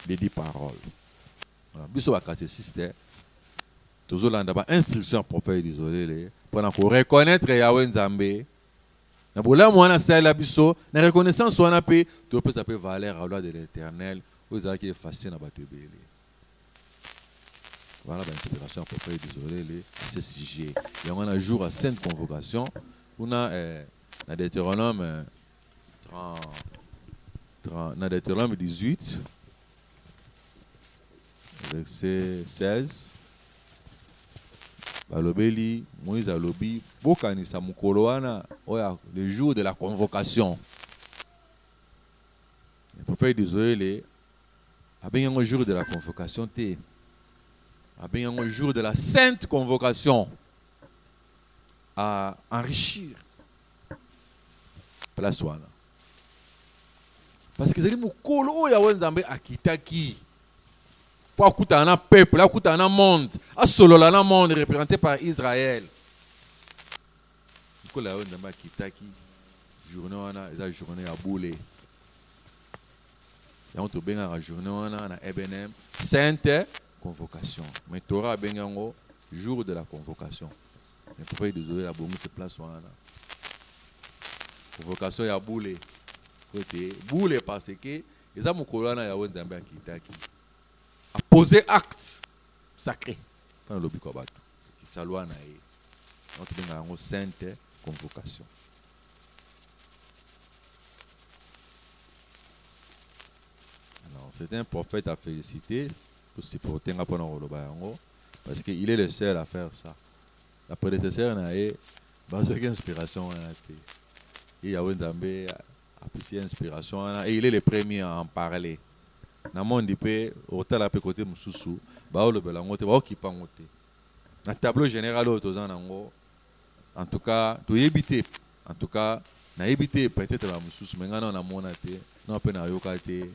les 10 paroles biso bakatéciste tozolanda bainstruction ya prophète désolé mpo na koreconnaître Yahweh nzambe na bolamu wana asalela biso na reconnaissance wana mpe topesa mpe valeur ya loi de l'Éternel oyo ezalaki efasé na bato ebele. Voilà l'inspiration à peu près désolé à ce sujet. Il y a un jour à sainte convocation. On a dans Deutéronome 18. verset 16. Balobeli, Moïse alobi, bokanisa mukolo wana, oya, le jour de la convocation. Le prophète d'Israël, a bien un jour de la convocation, a bien un jour de la sainte convocation, à enrichir place wana. Parce que c'est mukolo oya wenzambe akitaki. Pour écouter un peuple, écouter un monde, à solo un monde représenté par Israël. Du coup, là, on a kitaki, journée on a, la journée à bouler. Et on te bien la journée on a EBNM, sainte convocation. Mais Torah bien en jour de la convocation. Mais pourquoi il désolé la bonne se place on a. Convocation ya bouler. Côté bouler parce que les amis colonna ya on a kitaki. À poser acte sacré. Pas le but quoi ça loi na e. On te benga ngo sainte convocation. Alors, c'est un prophète à féliciter pour se porter un peu dans le bayango parce qu'il est le seul à faire ça. La prédécesseur na e base d'inspiration na te. Il y a un dambé a pris inspiration et il est le premier à en parler. Na monde pe hôtel pe côté mususu ba o lobela ngote ba okipa ngote na tableau général o tozana ngo en tout cas to yebite en tout cas na yebite peut-être ba mususu mais ngana na mona te na pe na yoka te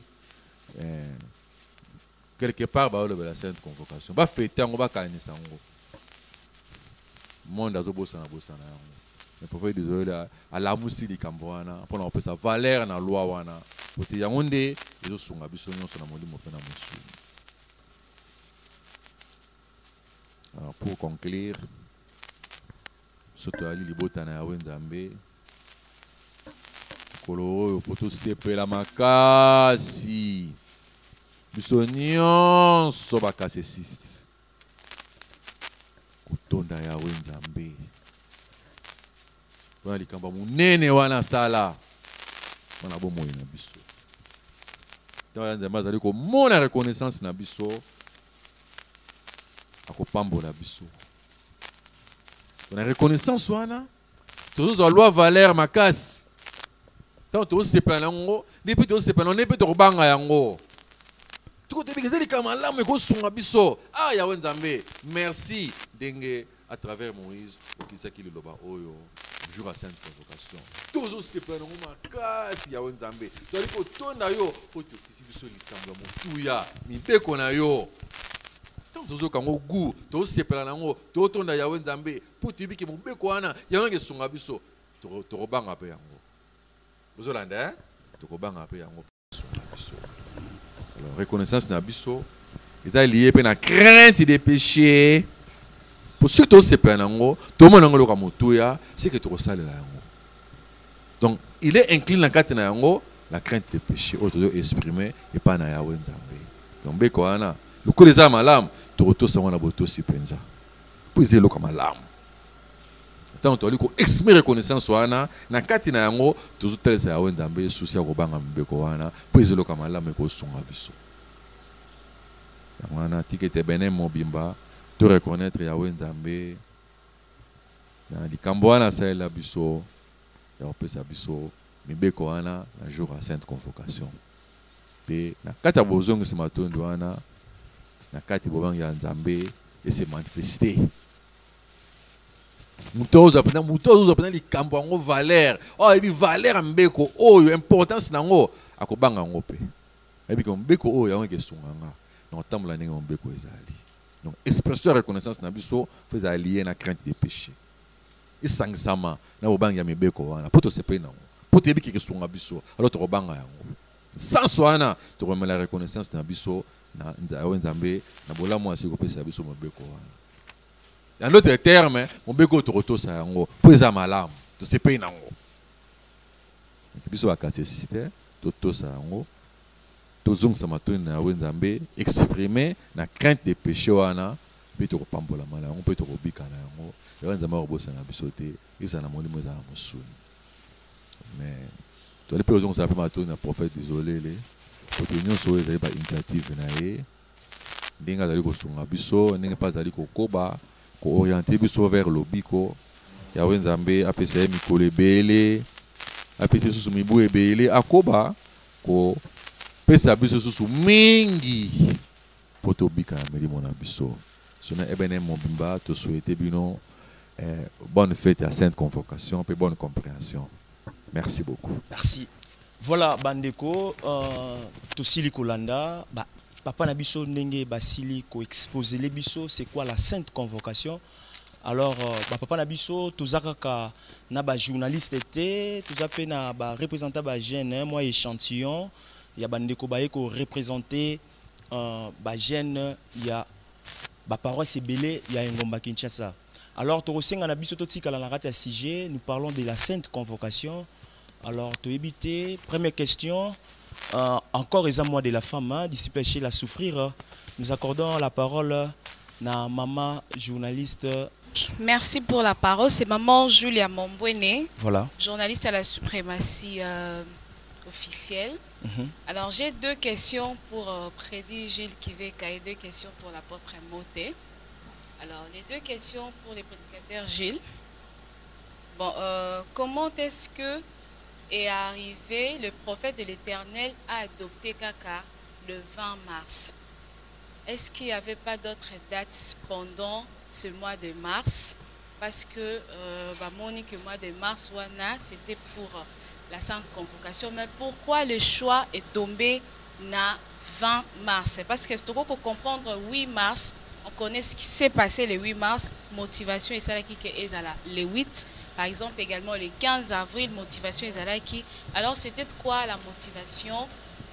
quelque part ba o lobela sainte convocation ba fêter ngo ba kanisa ngo monde azobosa na yango. Le prophète d'Israël a la musi di kamboana pour on peut sa valeur na loi wana pour te yangonde ezo sunga biso nyonso na molimo pe na musu. Alors pour conclure soto ali libota na yawe nzambe koloro photo sepela makasi biso nyonso bakasesiste kotonda yawe nzambe. Voilà likamba munene wana sala wana bomo na biso. Donc nzamba zali ko mona reconnaissance na biso akopambola biso. On a reconnaissance wana tous a loi valeur makasi. Tant tous sepela ngo depuis tous sepela on ne peut to banga yango. Tout te bigezeli kama la me ko sunga biso. Ah ya nzambe merci denge à travers Moïse qui sait qu'il loba oyo jour à sainte convocation. Tous ces plans ma casse ya nzambe. Tu as dit ko tonda yo ko to kisi biso likambo mutuya mi beko na yo. Tous kango gu tous ces plans nango to tonda ya nzambe pour tu biki mu beko wana yango ke sunga biso to robanga pe yango. Ozolanda to ko banga pe yango sunga biso. Alors reconnaissance na biso est lié pe na crainte des péchés. Pour ceux qui se plaignent, tout le monde a motuya, c'est que tu ressens le yango. Donc, il est incliné dans quatre yango, la crainte des péchés, auto exprimé et pas na yawe nzambe. Donc, beko ana, le coup des âmes à l'âme, tu retournes sur la boto si penza. Puis c'est le comme l'âme. Tant tu as dit exprimer reconnaissance wana, na quatre yango, tu tel sa yawe nzambe, souci à robanga beko ana, puis c'est le comme l'âme ko songa biso. Wana tikete benem mobimba. De reconnaître Yahweh Nzambe na likambo wana saela biso ya opesa biso mibeko wana na jour à sainte convocation pe na kati ya bozongisa matondo wana na kati bobanga ya Nzambe et se manifester mutozo apena likambo yango valeur oh ebi valeur mbeko oyo importance nango akobanga ngo pe ebi ko mbeko oyo yango ke sunganga na tamula ndenge mbeko ezali. Donc, expression de reconnaissance na biso fait allier na crainte des péchés. Et sangsama na obanga mi beko wana poto sepe na poto ebi ke sunga biso alors to obanga yango. Sans soana to remet la reconnaissance na biso na nzambe na bolamu asiko pesa biso mo beko wana. En d'autres termes, mon beko to rotosa yango po eza malamu to sepe na ngo. Biso akase sister to tosa yango. Tozong samatoni na wenzambe exprimer na crainte des péchés wana peut pambola mala on peut te robika na yango wenzambe robosa na bisote isa na molimo za musuni mais to les personnes ça peut matoni na prophète désolé les opinions sur les ba initiative na e ndenge azali kosunga biso ndenge mpe azali kokoba kooriente biso vers lobiko Yawe Nzambe apesa ye mikolo ebele apesa susu mibu ebele akoba kopesa biso susu mingi po tobika na milimo na biso sona EBNM mobimba to souhaiter bino bonne fête à Sainte Convocation et bonne compréhension. Merci beaucoup. Merci. Voilà bandeko tosili kolanda papa na biso ndenge basili ko exposer les biso c'est quoi la Sainte Convocation. Alors papa na biso tozaka na ba journaliste été tozape na ba représentant ba jeune moi échantillon ya bandeko baye ko représenter ba jeune ya ba paroisse ebele ya Ngomba Kinshasa. Alors tokosenga na biso totikala na kati ya sujet, nous parlons de la Sainte Convocation. Alors to éviter première question encore les amours de la femme disciple chez la souffrir. Nous accordons la parole à maman journaliste. Merci pour la parole, c'est maman Julia Mombwene. Voilà. Journaliste à la suprématie officielle. Alors j'ai deux questions pour Prédi Gilles Kiveka et deux questions pour l'apôtre Moté. Alors les deux questions pour les prédicateurs Gilles. Bon, comment est-ce que est arrivé le prophète de l'Éternel à adopter Kaka le 20 mars? Est-ce qu'il n'y avait pas d'autres dates pendant ce mois de mars? Parce que Monique, le mois de mars, c'était pour la Sainte Convocation. Mais pourquoi le choix est tombé na 20 mars? Parce que c'est pour comprendre 8 mars, on connaît ce qui s'est passé le 8 mars, motivation et ça qui est le 8. Par exemple, également le 15 avril, motivation et ça qui. Alors, c'était quoi la motivation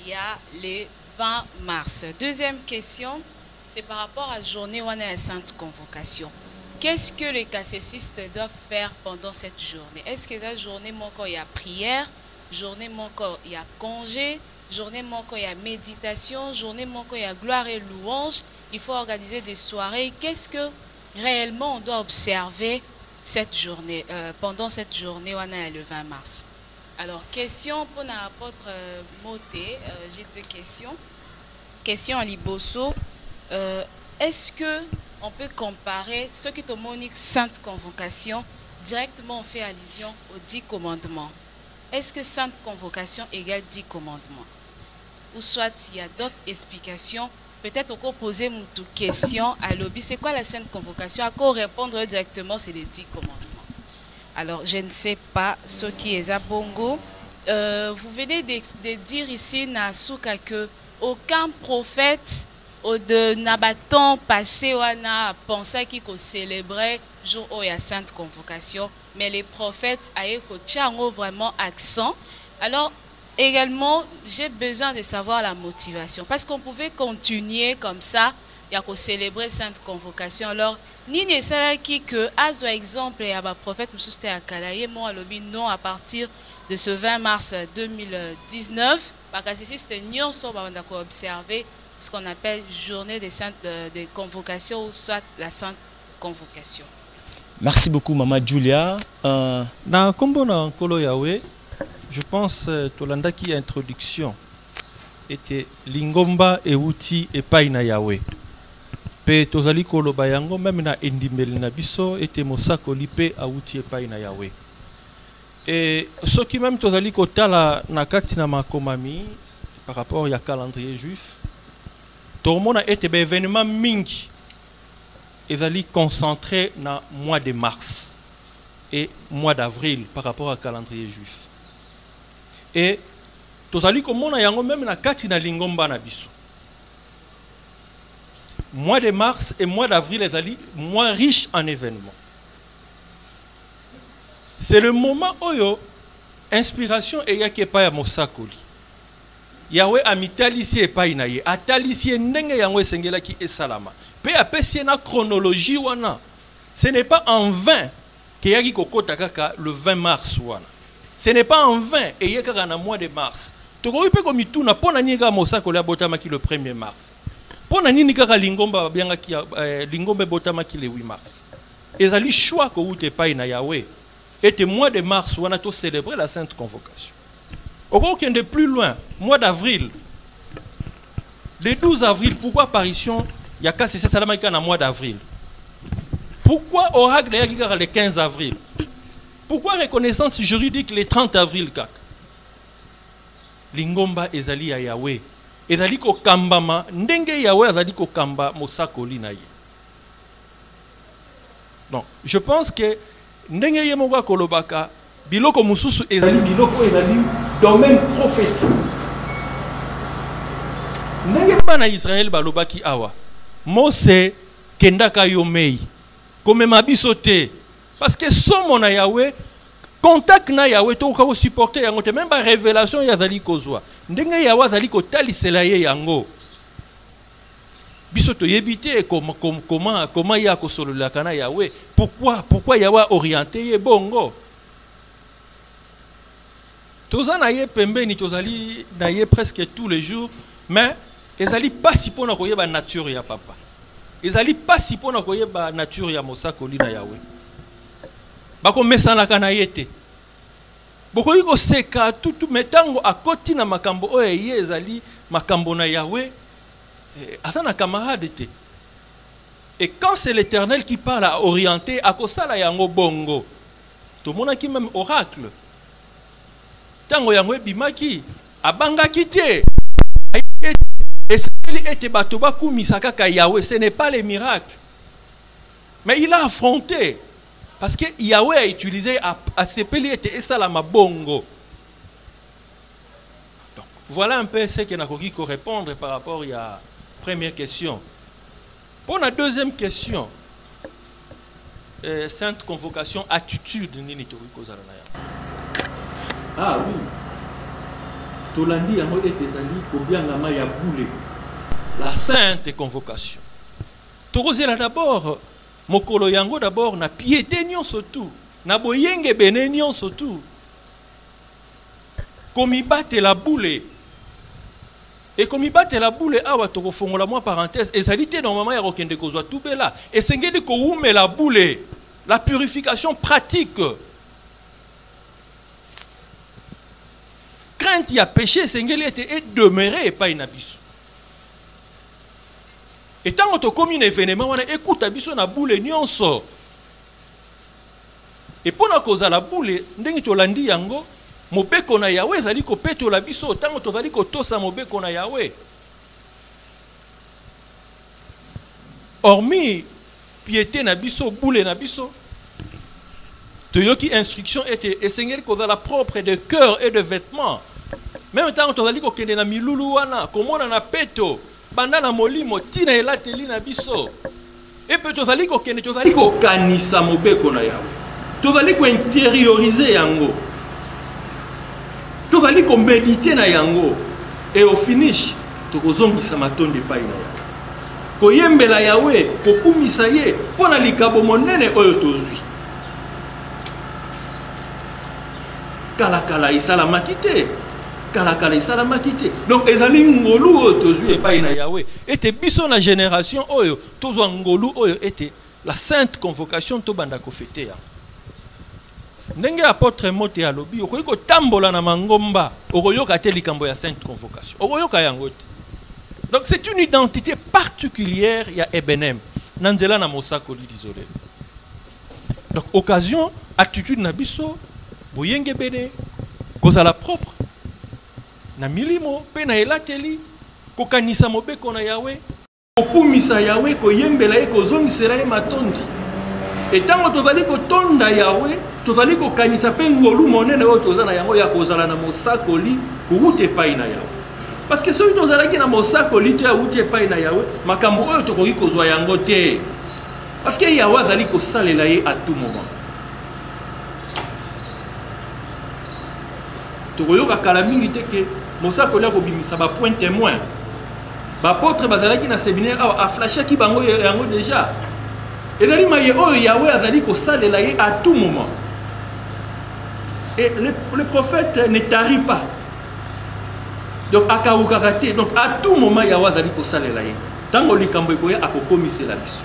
il y a le 20 mars? Deuxième question, c'est par rapport à la journée où on a la Sainte Convocation. Qu'est-ce que les cassessistes doivent faire pendant cette journée? Est-ce que la journée, il y a prière, journée, il y a congé, journée, il y a méditation, journée, il y a gloire et louange? Il faut organiser des soirées. Qu'est-ce que réellement on doit observer cette journée, pendant cette journée où on a le 20 mars? Alors, question pour l'apôtre Moté, j'ai deux questions. Question à Liboso. Est-ce que on peut comparer ce qui est monique Sainte Convocation, directement on fait allusion aux 10 commandements? Est-ce que Sainte Convocation égale 10 commandements? Ou soit il y a d'autres explications? Peut-être encore poser une question à l'objet. C'est quoi la Sainte Convocation? À quoi répondre directement, c'est les 10 commandements. Alors, je ne sais pas ce qui est à Bongo. Vous venez de dire ici, Nasuka, que aucun prophète de Nabaton passé, on a pensé qu'il célébrait le jour où il y a Sainte Convocation. Mais les prophètes ont vraiment accent. Alors, également, j'ai besoin de savoir la motivation. Parce qu'on pouvait continuer comme ça, il y a qu'à célébrer Sainte Convocation. Alors, ni ne sait qui que, à ce exemple, il y a un prophète, M. à Kalaye, moi, non, à partir de ce 20 mars 2019, parce que c'est nous sommes observer ce qu'on appelle journée de convocation ou soit la Sainte Convocation. Merci beaucoup, Maman Julia. Na kombo na Nkolo Yahweh, je pense Tolanda qui introduction était Lingomba et Outi et Paina Yahweh. Pe tozali koloba yango même na endimeli na biso était Mosako lipe a Outi et Paina Yahweh. Et ce qui même tozali kotala na kati na makomami par rapport au calendrier juif, tout le monde a été un événement mingi. Ils allaient concentrer dans le mois de mars et mois d'avril par rapport au calendrier juif. Et tout ça, comme on a même na kati na lingomba na biso. Mois de mars et mois d'avril, les allaient moins riches en événements. C'est le moment où inspiration et yakepa ya Mosakoli. Yahweh a mitalisé et pas inaye. A talisé ndenge Yahweh sengela ki esalama. Pe apesi na chronologie wana. Ce n'est pas en vain que yaki kokota kaka le 20 mars wana. Ce n'est pas en vain et yaka na mois de mars. Toko ipe komitu na pona nyika Mosakoli abotama ki le 1er mars. Pona nini kaka lingomba bianga ki lingombe botama ki le 8 mars. Ezali choix ko ute pa ina Yahweh. Et le mois de mars, on a tous célébré la Sainte Convocation. Au contraire, de plus loin, mois d'avril, le 12 avril, pourquoi apparition y a cassé ça le mois d'avril. Pourquoi oracle le 15 avril? Pourquoi reconnaissance juridique le 30 avril kak? Lingomba ezali ya Yahweh. Ezali ko kambama ndenge Yahweh ezali ko kamba mosakoli na ye. Donc, je pense que ndenge ye moko kolobaka biloko mususu ezali biloko ezali domaine prophétique. Ndenge bana Israël balobaki awa. Mose kendaka yomei. Komema biso te. Parce que somo na Yahweh contact na Yahweh to ko supporter yango te même ba révélation yazali kozwa. Ndenge Yahweh azali ko talisela ye yango. Biso to yebite comment ya ko solola kana Yahweh. Pourquoi Yahweh orienté ye bongo? Toza na ye pembeni tozali na ye presque tous les jours, mais ezali pas si pona ko yeba nature ya papa. Ezali pas si pona ko yeba nature ya mosakoli na Yahweh. Bako mesana kana yete. Boko yiko seka tout metango akoti na makambo oyo ye ezali makambo na Yahweh. Atana camarade te. Et quand c'est l'Éternel qui parle à orienter à kosala yango bongo. Tout le monde qui même oracle. Tango yango bimaki abanga kite. Et c'est était batoba kumisaka ka Yahweh, ce n'est pas les miracles. Mais il a affronté. Parce que Yahweh a utilisé à sepeli et ça la mabongo. Donc, voilà un peu ce que n'a pas répondre par rapport à la première question. Pour la deuxième question, sainte convocation, attitude. Ah oui. Tolandi yango etezali kobiangama ya boule. La sainte convocation. Torozela d'abord. Mokolo yango d'abord na piété nyonso tout, na boyenge bene nyonso tout. Komibate la boule. Et komibate la boule awa toko fongola moi parenthèse, ezali te normalement ya kokende kozwa tout bela. Et sengeli ko ume la boule, la purification pratique. Crainte ya péché sengeli était demeuré pas inabiso. Et tant que tu commis un événement, on écoute biso na boule nyonso. Et pour na cause la boule, ndenge to landi yango, mobeko na Yahweh zali ko peto la biso, tant que to zali ko tosa mobeko na Yahweh. Hormis piété na biso, boule na biso, to yoki instruction était enseigner ko la propre de cœur et de vêtements. Même tant que to zali ko kende na milulu wana, komona na peto. Bandana molimo tina elateli na biso. Et peut tozali ko kende tozali ko kanisa mobeko na Yahweh. Tozali ko intérioriser yango. Tozali ko méditer na yango. Et au finish tokozongisa matonde pa ina Yahweh. Ko yembela Yahweh, ko kumisa ye pona likabo monene oyo tozwi. Kala isala makite. Donc ezali ngolu oyo tozwi epai na Yahweh ete biso na génération oyo tozwa ngolu oyo ete la sainte convocation to banda ko fete ya ndenge apôtre Mote alobi okoyi ko tambola na mangomba okoyoka te likambo ya sainte convocation okoyoka yango te. Donc c'est une identité particulière ya Ebenem nanzela na mosakoli désolé. Donc occasion attitude na biso boyenge bene kozala propre na milimo pe na elateli kokanisa mobeko na Yahweh kokumisa Yahweh koyembela ye kozongisela ye matondi etango tozali kotonda Yahweh tozali kokanisa pe ngolu monene oyo toza na yango ya kozala na mosakoli kuute epai na Yahweh parce que soki tozalaki na mosakoli te auti epai na Yahweh makambo oyo tokoki kozwa yango te parce que Yahweh azali kosalela ye à tout moment. Tokoyoka kala mingi te ke mosakoli akobimisa ba point témoin ba apôtre bazalaki na séminaire a flashaki bango yango déjà ezali maye oyo Yahweh azali kosalela ye à tout moment. Et le prophète ne tarit pas. Donc akaukaka te. Donc à tout moment Yahweh azali kosalela ye tango likambo ekoya akokomisela biso.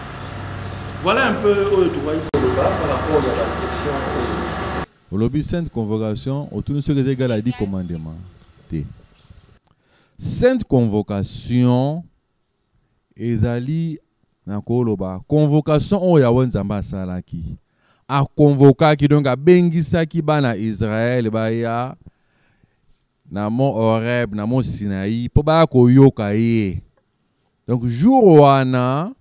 Voilà un peu oyo tokoyi par rapport à la question. Au lobby sainte convocation, autour de ce que égal a dit commandement. Sainte convocation, ezali na koloba convocation o ya Nzambe salaki a convokaki donc a bengisaki bana Israël baya na mont Horeb na mont Sinaï po ba ko yoka ye. Donc jour wana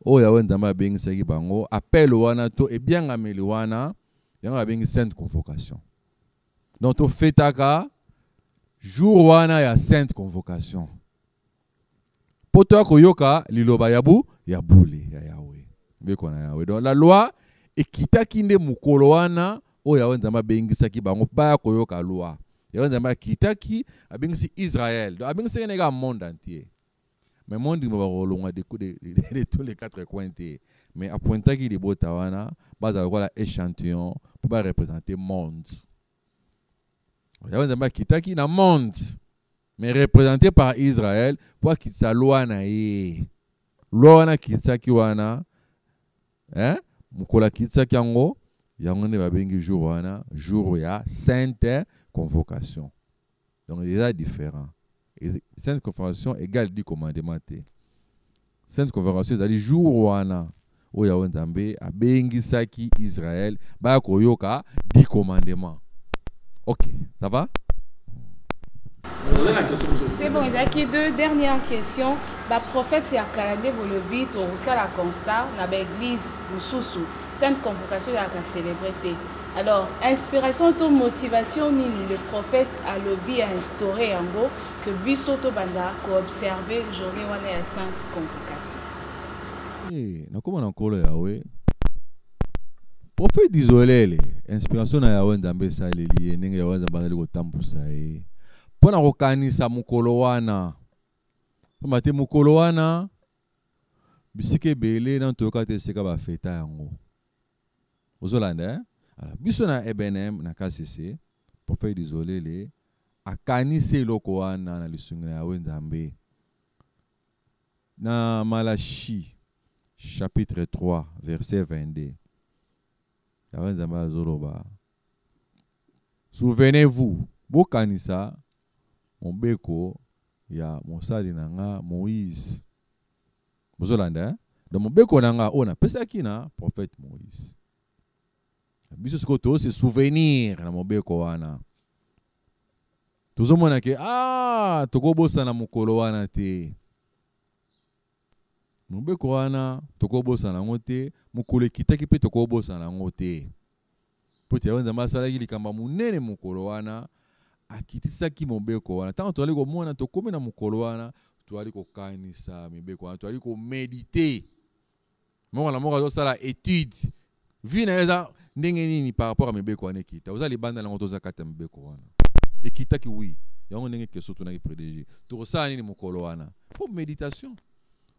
o ya Nzambe bengisaki bango appel wana to e bien ameli wana yanga bengi sainte convocation. Donc to fetaka jour wana ya sainte convocation. Poto ko yoka liloba yabu ya bule ya Yahweh. Beko na Yahweh. Donc la loi ekitaki nde mukolo wana o ya Nzambe bengisaki bango ba ko yoka loi. Ya Nzambe kitaki abengisi Israël. Donc abengisi nega monde entier. Mais monde mo ba rolonga de tous les quatre coins. Mais apointaki de botawana baza ko échantillon pour ba représenter monde. Ya Nzambe kitaki na monde. Mais représenté par Israël pour qu'il sa loi na ye. Loi na kitaki wana mukola kitaki yango ne ba bengi jour wana jour ya sainte convocation. Donc il y a différent. Sainte convocation égale 10 commandements. Sainte convocation c'est jour wana o ya Nzambe a bengi saki Israël ba koyoka 10 commandements. OK, ça va? C'est bon, il y a deux dernières questions. Le prophète est à Canada, vous le dites, au la constat, dans l'église, Moussoussou, sainte convocation de la célébrité. Alors, inspiration ou motivation, le prophète a lobby à instaurer en gros que Bissoto Banda a observé la journée où on est à sainte convocation. Eh, comment on encore Yahweh? Prophète isolé, inspiration na Yahweh Nzambe sa leli, ninge Yahweh Nzambe le kotambusa e. Pona kokanisa mukolo wana. Mate mukolo wana bisike bele na toka te seka ba feta yango. Ozolanda alors biso na EBNM na KCC prophète isolé le akanise loko wana na lisungi ya Nzambe. Na Malachi chapitre 3 verset 22. Yahweh Nzambe azoloba. Souvenez-vous, bokanisa Mobeko ya mosali nanga Moïse. Bozolanda dans mobeko nanga ona pesaki na prophète Moïse. Biso siko to se souvenir na mobeko wana. Tozomona ke tokobosa na mukolo wana te. Mobeko wana tokobosa na ngote, mukolo kitaki pe tokobosa na ngote. Poti ya Nzambe asalaki likamba munene mukolo wana. Akitisaki mobeko wana tant toali ko mona to komi na mukolo wana toali ko kanisa mibeko wana toali ko méditer moko na moko sala étude vi na eza ndenge nini par rapport à mibeko wana kita oza libanda na ngoto za kata mibeko wana ekitaki oui yango ndenge keso to na prédéger to sala nini mukolo wana pour méditation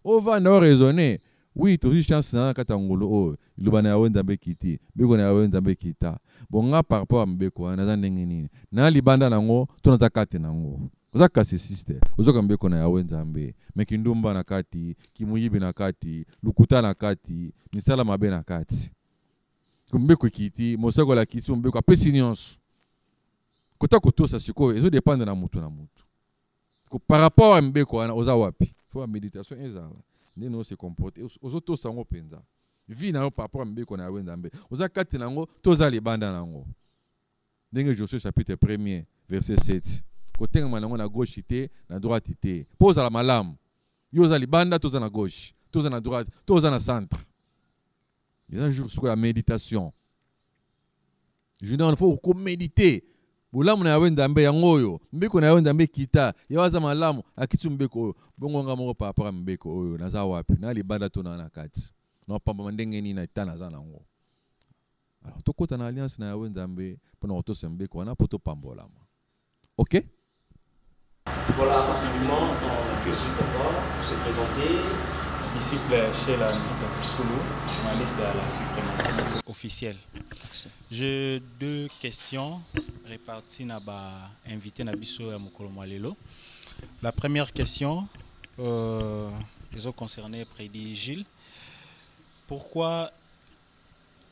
on va no raisonner. Oui, tu as chance na kata ngolo o ilubana ya Nzambe kiti beko na ya Nzambe kita bonga par rapport à mbeko na za ndenge nini na libanda nango to na zakate nango oza kasi sister ozoka mbeko na ya Nzambe mekindumba na kati kimuyibi na kati lukuta na kati misala mabe na kati kumbeko kiti mosako la kisi mbeko apesi nyonso kota kotosa siko ezo dépendre na mutu ko par rapport à mbeko na oza wapi faut méditation ezala nino se comporter ozoto sango penza vi na yo par rapport à mbeko na ya Nzambe oza kati nango toza libanda nango ndenge Josué chapitre 1er verset 7 kotenga manango na gauche te na droite te poza la malamu yo za libanda toza na gauche toza na droite toza na centre il y a un jour sur la méditation je dis il faut ko méditer bulamu na ya Nzambe yango yo mbeko na ya Nzambe kita yawaza malamu akitu mbeko oyo bongo nga moko par rapport à mbeko oyo naza wapi na libanda to na kati no pamba ndenge ni na itana za nango alors tokota na alliance na ya Nzambe pona otosa mbeko wana poto pambolama. OK? Voilà rapidement on accueille ce papa pour se présenter. Disciple chez la Nzikolo, journaliste à la suprématie officielle. J'ai deux questions réparties na ba invité na biso ya mokolo mwalelo. La première question les ont concerné Prédit Gilles. Pourquoi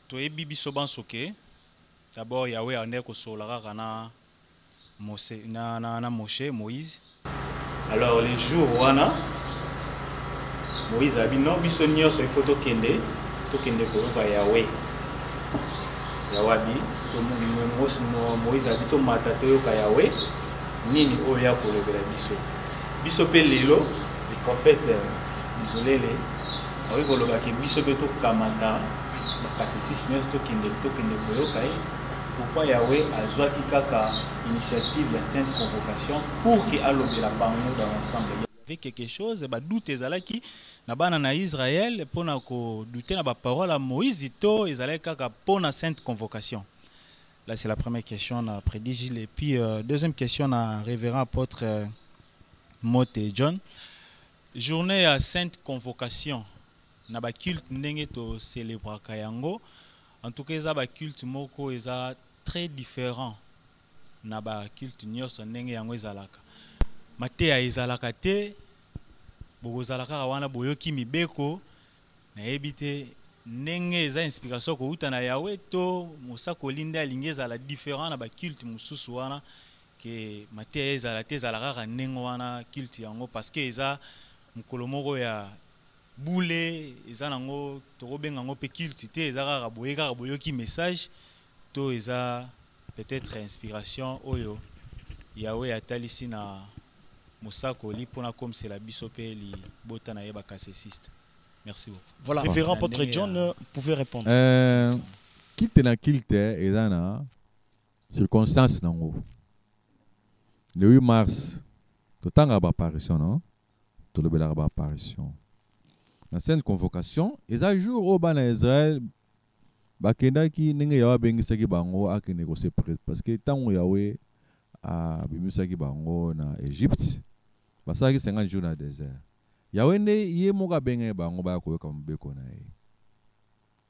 toyebi biso bansoke d'abord Yahweh ane ko solara kana Mose na Moïse. Alors les jours wana Moïse a dit non, biso nyonso il faut tokende koyoka Yahweh. Yahweh dit Moïse a dit tomata toyoka Yahweh nini oya kolobela biso. Biso pe lelo le prophète isolé les oui koloba ke biso pe tokamata bakase 6 nyonso tokende koyoka ye. Pourquoi Yahweh a zwaki kaka initiative la sainte convocation pour que alobela bango dans l'ensemble. Avec quelque chose, bah doute ezalaki na bana na Israël pour na ko douter na ba parole à Moïse to ezalaki kaka pour na sainte convocation. Là c'est la première question na prédit Gilles et puis deuxième question na révérend apôtre Mote John. Journée à sainte convocation na ba culte ndenge to célébrer kayango. En tout cas, les cultes moko est très différent. Na ba culte nyonso ndenge yango ezalaka. Mateya ezalaka te, bokozalaka wana boyoki mibeko na ebite ndenge eza inspiration ko uta na Yahweh to mosako linda alingi ezala différent na ba culte mususu wana ke mateya ezala te ezalaka ndenge wana culte yango parce que eza mukolo moko ya boule eza nango tokobenga ngo pe culte te eza kaka boyoki message to eza peut-être inspiration oyo Yahweh atalisi na mosako li pona comme c'est la bisope li bota na yeba kassiste. Merci beaucoup. Voilà, référent apôtre John, vous pouvez répondre. Kilte na kilte eza na circonstance nango. Le 8 mars totanga ba apparition non? To le bela ba apparition. La sainte convocation eza jour au bana Israël bakenda ki ninge yawa bengisaki bango akene ko se parce que tango Yahweh a bimisaki bango na Égypte basaki 50 jours na désert. Yahweh ne ye moka benge bango ba ko yoka mbeko na ye.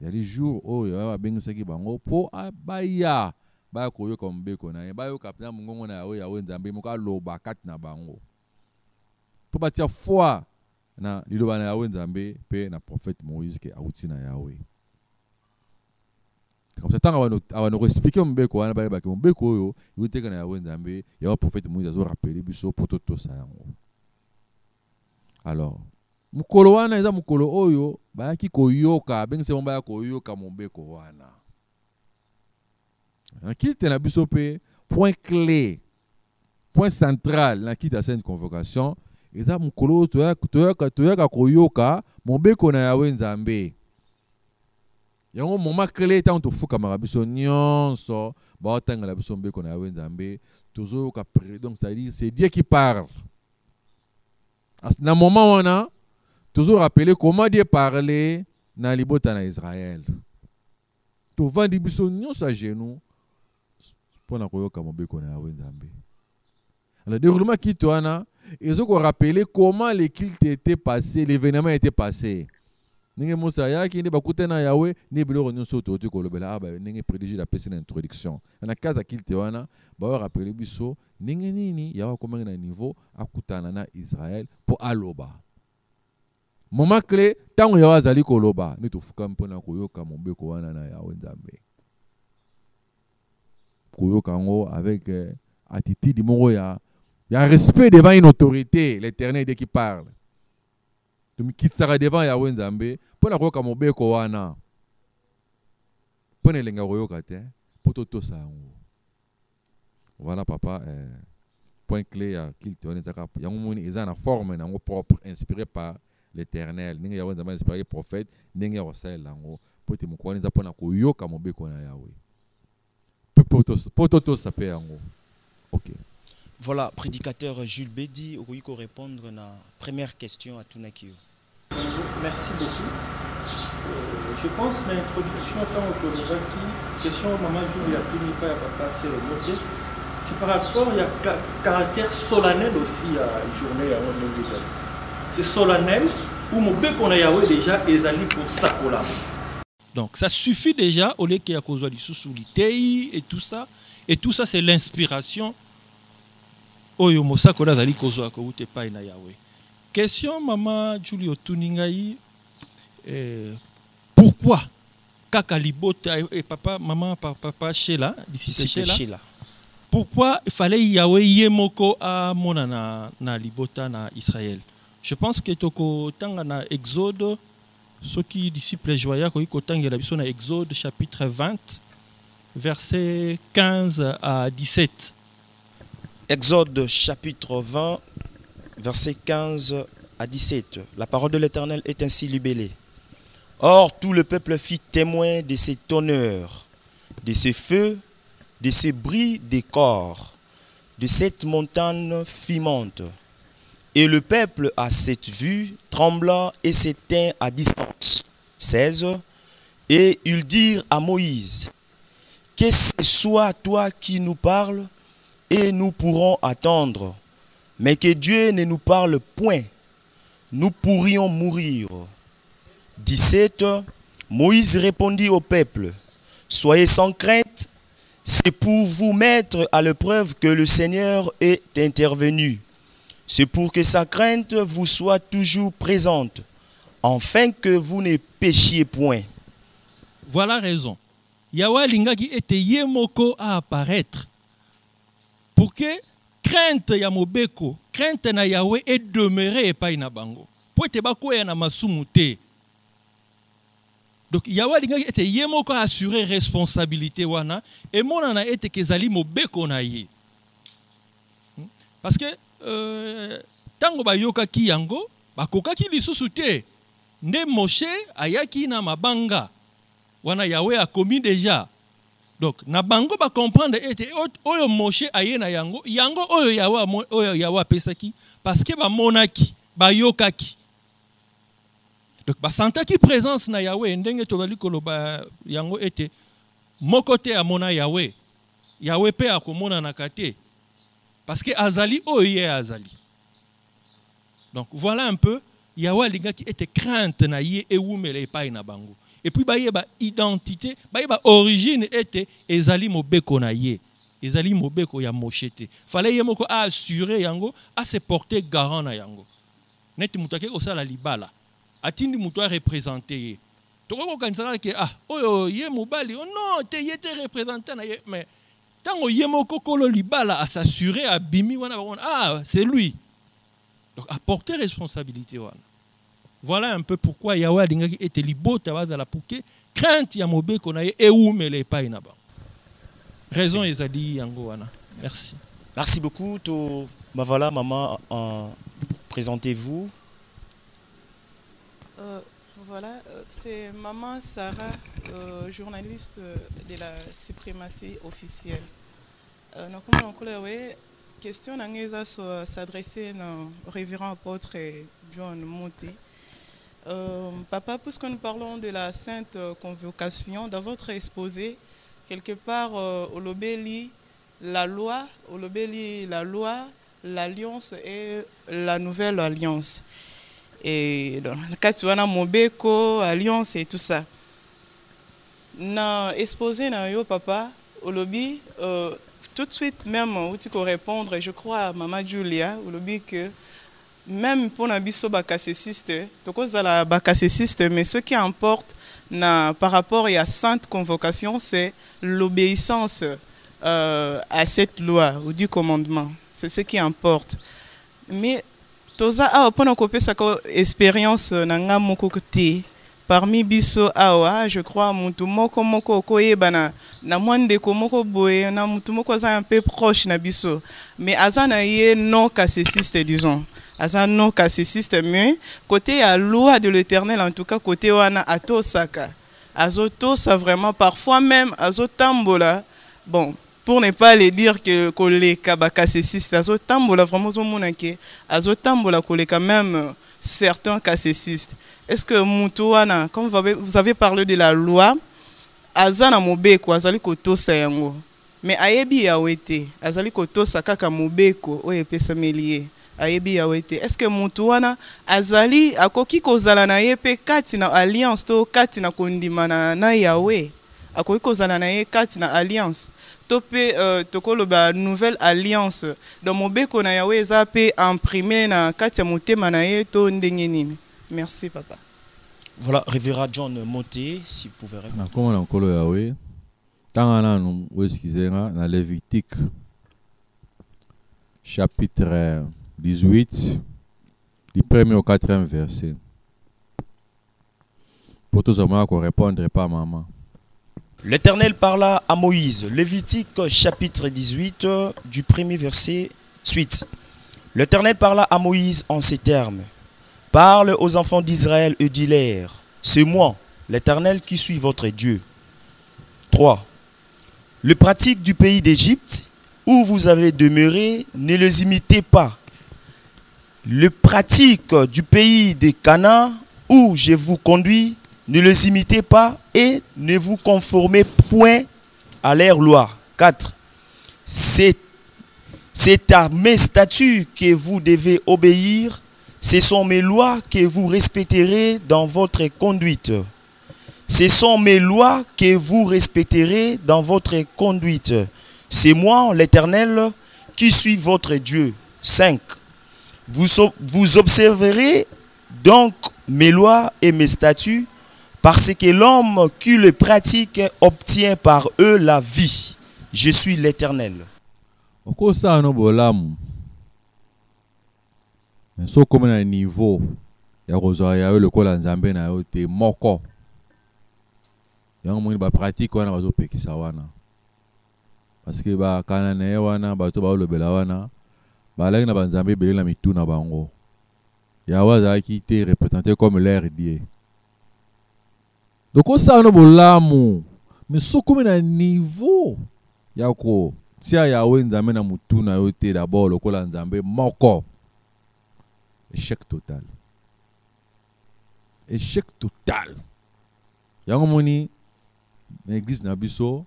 Ya les jours o yawa bengisaki bango po abaya ba ko yoka mbeko na ye ba yoka pena mungongo na Yahweh nzambe moka loba kat na bango. Po batia foi na liloba na Yahweh nzambe pe na prophète Moïse ke auti na Yahweh. Comme ça tant avant nous expliquer mbeko wana ba ke mbeko oyo yuteka na Yahweh nzambe ya prophète Moïse azo rappeler biso poto to sa yango. Alors mukolo wana eza mukolo oyo ba ki koyoka bengise bomba ya koyoka mbeko wana. En kilte na biso pe point clé point central na kilte sainte convocation eza mukolo toyaka koyoka mbeko na Yahweh nzambe. Yango moment clé tant to fuka marabiso nyonso ba otanga la biso mbeko na Yahweh nzambe tozo ka donc ça dit c'est Dieu qui parle. Na moment wana toujours rappeler comment Dieu parlait na libota na Israël. To vandi biso nyonso à genoux pour na koyoka mbeko na Yahweh nzambe. Alors déroulement qui toana ils ont rappelé comment les cultes étaient passés, l'événement était passé. Ninge Moussa yaki ne bakute na Yahweh ne biloko nyonso to to kolobela aba ninge prédiger la pese na introduction. Na kaza kilte wana ba rappeler biso ninge nini yawa komanga na niveau akutana na Israël pour aloba. Moment clé tango yawa zali koloba ne to fuka mpona koyoka mbeko wana na Yahweh nzambe. Koyoka ngo avec attitude moko ya respect devant une autorité, l'Éternel dès qui parle. Tu me quittes ça devant Yahweh nzambe pour na koyoka mobeko wana. Pour ne lenga koyoka te pour toto sa yango. Voilà papa point clé ya kilte wana taka yango moni eza na forme na ngo propre inspiré par l'Éternel. Ninga Yahweh nzambe inspiré prophète ninga osel lango pour te mukwana za pour na koyoka mobeko na Yahweh. Pour toto sa pe yango. OK. Voilà, prédicateur Jules Bedi, vous pouvez répondre à la première question à Tunakio. Merci beaucoup. Je pense que l'introduction, tant que question maman Jules a pris pas papa c'est le mot. C'est par rapport il y a caractère solennel aussi à une journée à Wonderland. C'est solennel où mon bec on a Yahweh déjà ezali pour ça pour là. Donc ça suffit déjà au lieu qu'il y a cause du sous-solité et tout ça c'est l'inspiration. Oyo mosako na zali kozwa ko ute pa na Yahweh. Question maman Julio Tuningai pourquoi kaka libota et papa maman papa Sheila d'ici Sheila. Pourquoi il fallait Yahweh yemoko a monana na libota na Israël? Je pense que toko tanga na Exode, ceux qui disciples joya ko tanga la biso na Exode chapitre 20 versets 15 à 17. Exode chapitre 20 versets 15 à 17. La parole de l'Éternel est ainsi libellée. Or tout le peuple fit témoin de cet honneur, de ce feu, de ce bris des corps, de cette montagne fumante. Et le peuple, à cette vue, trembla et s'éteint à distance. 16. Et ils dirent à Moïse, que ce soit toi qui nous parles, et nous pourrons attendre. Mais que Dieu ne nous parle point, nous pourrions mourir. 17. Moïse répondit au peuple, soyez sans crainte, c'est pour vous mettre à l'épreuve que le Seigneur est intervenu. C'est pour que sa crainte vous soit toujours présente, afin que vous ne péchiez point. Voilà raison. Yahweh lingaki était yemoko à apparaître pour que crainte ya mobeko, crainte na Yahweh est demeurée epai na bango. Po ete bakoya na masumu te. Donc Yahweh lingaki était yemoko à assurer responsabilité wana et monana ete kezali mobeko na ye. Parce que tango bayokaki yango bakokaki lisusu te. Nde Moshe ayaki na mabanga wana Yahweh a commis déjà. Donc na bango ba comprendre ete oyo Moshe aye na yango oyo Yahweh pesaki parce que ba monaki ba yokaki. Donc ba santaki présence na Yahweh ndenge to bali koloba yango ete moko te amona Yahweh pe akomona na kate parce que azali oyo azali. Donc voilà un peu Yahweh lingaki était crainte na ye e wumele pa na bango. Et puis ba identité, ba origine était ezali mobeko na ye. Ezali mobeko ya moshete. Fallait yemoko assurer yango, à se porter garant na yango. Neti mutake ko sala libala. Atindi muto a représenter. Toko kansala ke oyo ye mobali, oh non, te yete représentant na ye, mais tango yemoko kolo libala à s'assurer à bimi wana c'est lui. Donc apporter responsabilité wana. Voilà un peu pourquoi Yahweh lingaki était libota bazala pouke crainte ya mobeko na ye eumele pa inaba. Raison ezali yango wana. Merci. Merci beaucoup to voilà maman, présentez-vous. Voilà, c'est maman Sarah, journaliste de la suprématie officielle. Question s'adresser au révérend apôtre John Monté. Papa, puisque nous parlons de la sainte convocation, dans votre exposé, quelque part, au Lobeli, la loi, l'alliance et la nouvelle alliance. Et dans le cas tu as Mobeko, alliance et tout ça. Na exposé na yo papa, au lobby, tout de suite même où tu peux répondre, je crois à maman Julia, au lobby que même pour un biso bakassiste, mais ce qui importe par rapport à la sainte convocation, c'est l'obéissance à cette loi ou du commandement. C'est ce qui importe. Mais toza pendant qu'on fait sa expérience nanga moko te parmi biso awa, je crois mutu moko koyebana na mwande ko moko boye na mutu moko za un peu proche na biso, mais azana ye non cassiste disons. Asa non cassiste, mais côté à loi de l'Éternel, en tout cas côté wana atosaka azoto ça vraiment parfois même azotambola, bon pour ne pas les dire que les cassistes azotambola vraiment zomonake azotambola koleka même certains cassistes. Est-ce que mutuana, comme vous avez parlé de la loi, azana mobeko azali kotosa yango, mais ayebi yawete azali kotosa kaka mobeko oye pesa melie ayebi yawete. Est-ce que mutuana azali akoki kozala na ye pe kati na alliance to kati na kondimana na Yahweh akoki kozala na ye kati na alliance topé tokolo ba nouvelle alliance dans mobeko na Yahweh eza pe imprimé na kati ya motema na ye to ndenge nini? Merci papa. Voilà, révérend John Monté, si vous pouvez répondre. Comment on a Yahweh? Tant nous excusez-moi dans Lévitique chapitre 18 du 1er au 4e verset. Pour tous les moments qu'on répondrait pas maman. L'Éternel parla à Moïse, Lévitique chapitre 18 du 1er verset suite. L'Éternel parla à Moïse en ces termes. Parle aux enfants d'Israël et dis-leur, c'est moi, l'Éternel qui suis votre Dieu. 3. Le pratique du pays d'Égypte où vous avez demeuré, ne les imitez pas. Le pratique du pays de Canaan où je vous conduis, ne les imitez pas et ne vous conformez point à leurs lois. 4. C'est à mes statuts que vous devez obéir. Ce sont mes lois que vous respecterez dans votre conduite. Ce sont mes lois que vous respecterez dans votre conduite. C'est moi, l'Éternel, qui suis votre Dieu. 5. Vous observerez donc mes lois et mes statuts, parce que l'homme qui le pratique obtient par eux la vie. Je suis l'Éternel. Mais so comme un niveau, ya kozwa ya le kola nzambe na yo te moko. Yango moni ba pratique wana bazo pekisa wana. Parce que ba kanane wana bato ba lobela wana, ba laki na banzambe belé na mituna bango. Ya waza ki te représenté comme l'air dieu. Donc ça no bolamu. Mais so comme un niveau, ya ko tia ya nzambe na mutuna yo te d'abord le kola nzambe moko. Échec total. Échec total. Yango moni l'église Nabiso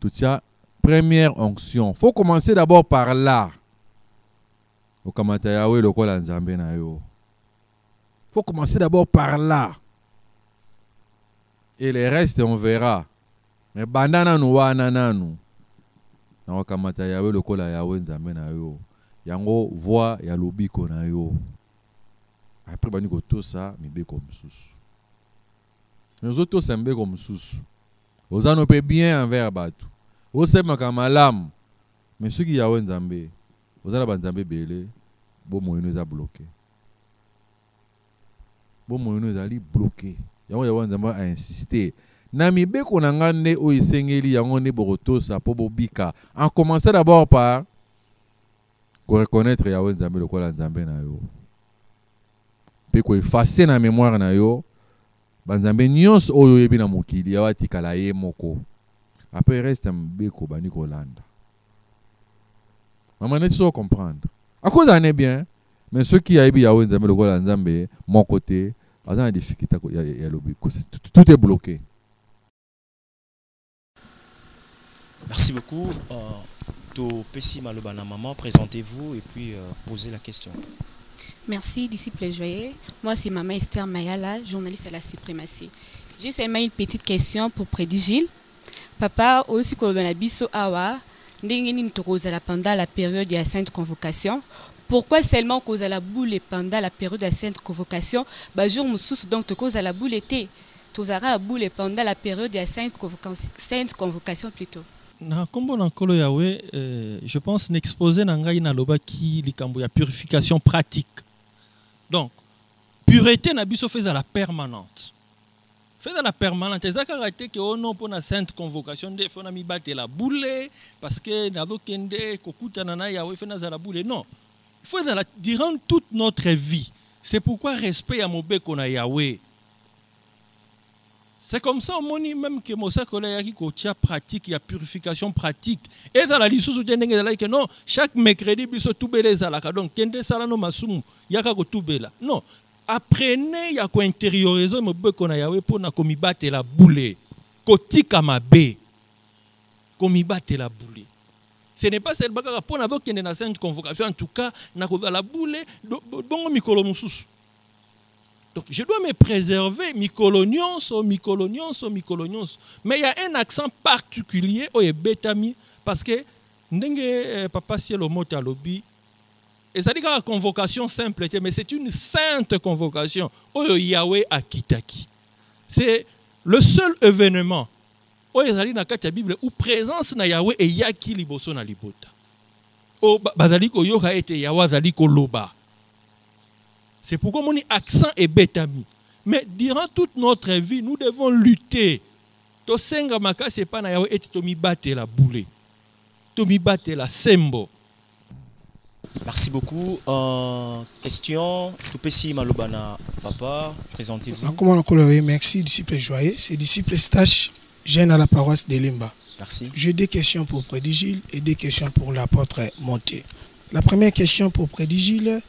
tout ça première onction. Faut commencer d'abord par là. Au kamata Yahweh le kola nzambe na yo. Faut commencer d'abord par là. Et les restes on verra. Mais bandana no wana nanu. Na au kamata Yahweh le kola Yahweh nzambe na yo. Yango voix ya lobiko na yo. Après bani ko to ça mi be comme sous. Nous autres sembe comme sous. Aux an peut bien envers batu. Au sema kamalam. Mais ceux qui yawe nzambe, aux an ba nzambe belé, bo moyeno za bloqué. Bo moyeno za li bloqué. Yango yawe nzambe a insisté. Na mi be ko na ngane o isengeli yango ne boroto sa po bobika. En commencer d'abord par pour reconnaître Yahweh Nzambe le kola Nzambe na yo. Pe ko effacer na mémoire na yo. Banzambe nyos oyo yebi na mokili ya wati kala ye moko. Après reste mbeko bani ko landa. Maman net so comprendre. À cause en est bien, mais ceux qui yebi Yahweh Nzambe le kola Nzambe mon côté, azan difficulté ya lobi. Tout est bloqué. Merci beaucoup. Pessi Malobana Maman, présentez-vous et puis posez la question. Merci, disciple joyeux. Moi, c'est Maman Esther Mayala, journaliste à la Suprématie. J'ai seulement une petite question pour Prédit Gilles. Papa, aussi que le biso awa, pendant la période de la Sainte Convocation. Pourquoi seulement cause à la boule pendant la période de la Sainte Convocation? Jour moussous donc cause à la boule était. Tozara la boule pendant la période de la Sainte Convocation plutôt. Na kombo na nkolo yawe je pense n'exposer na ngai na loba ki likambo ya purification pratique. Donc pureté na biso fait à la permanente. Fait à la permanente. Ezaka raté que ono pour na sainte convocation de fona mi battre la boule parce que nazo kende kokuta na yawe fait na za la boule. Non. Il faut durant toute notre vie. C'est pourquoi respect à mobeko na yawe. C'est comme ça, même que Mosa Kola qui pratique, il y a purification pratique. Et dans la liste, que non, chaque mercredi, il y a tout belé zalaka. Donc, kende salano masumu, il y a tout bela. Non, apprenez, il y a quoi intérioriser, mais beaucoup na yawe pour na komibate la boule, kotika mabe, komibate la boule. Ce n'est pas celle bakaka pour n'avoir qu'il y a une sainte convocation. En tout cas, na koza la boule, bon mikolo mususu. Donc, je dois me préserver, mycolonions. Mais il y a un accent particulier au Betami, parce que, papa, si le mot à lobby, et ça dit que la convocation simple, mais c'est une sainte convocation, au Yahweh à Kitaki. C'est le seul événement, au Yahweh na la Bible, où présence na Yahweh et Yaki liboso na libota. Au Bazaliko Yoga était Yahweh Zaliko Loba. C'est pourquoi mon accent est bétami. Mais durant toute notre vie, nous devons lutter. To senga maka c'est pas na yawe et to mi batte la boule. To mi batte la sembo. Merci beaucoup. Question, tout petit malobana papa, présentez-vous. Comment on merci disciple joyeux, c'est disciple Stache, jeune à la paroisse de Limba. Merci. J'ai des questions pour Prédigile et des questions pour l'apôtre Monté. La première question pour Prédigile,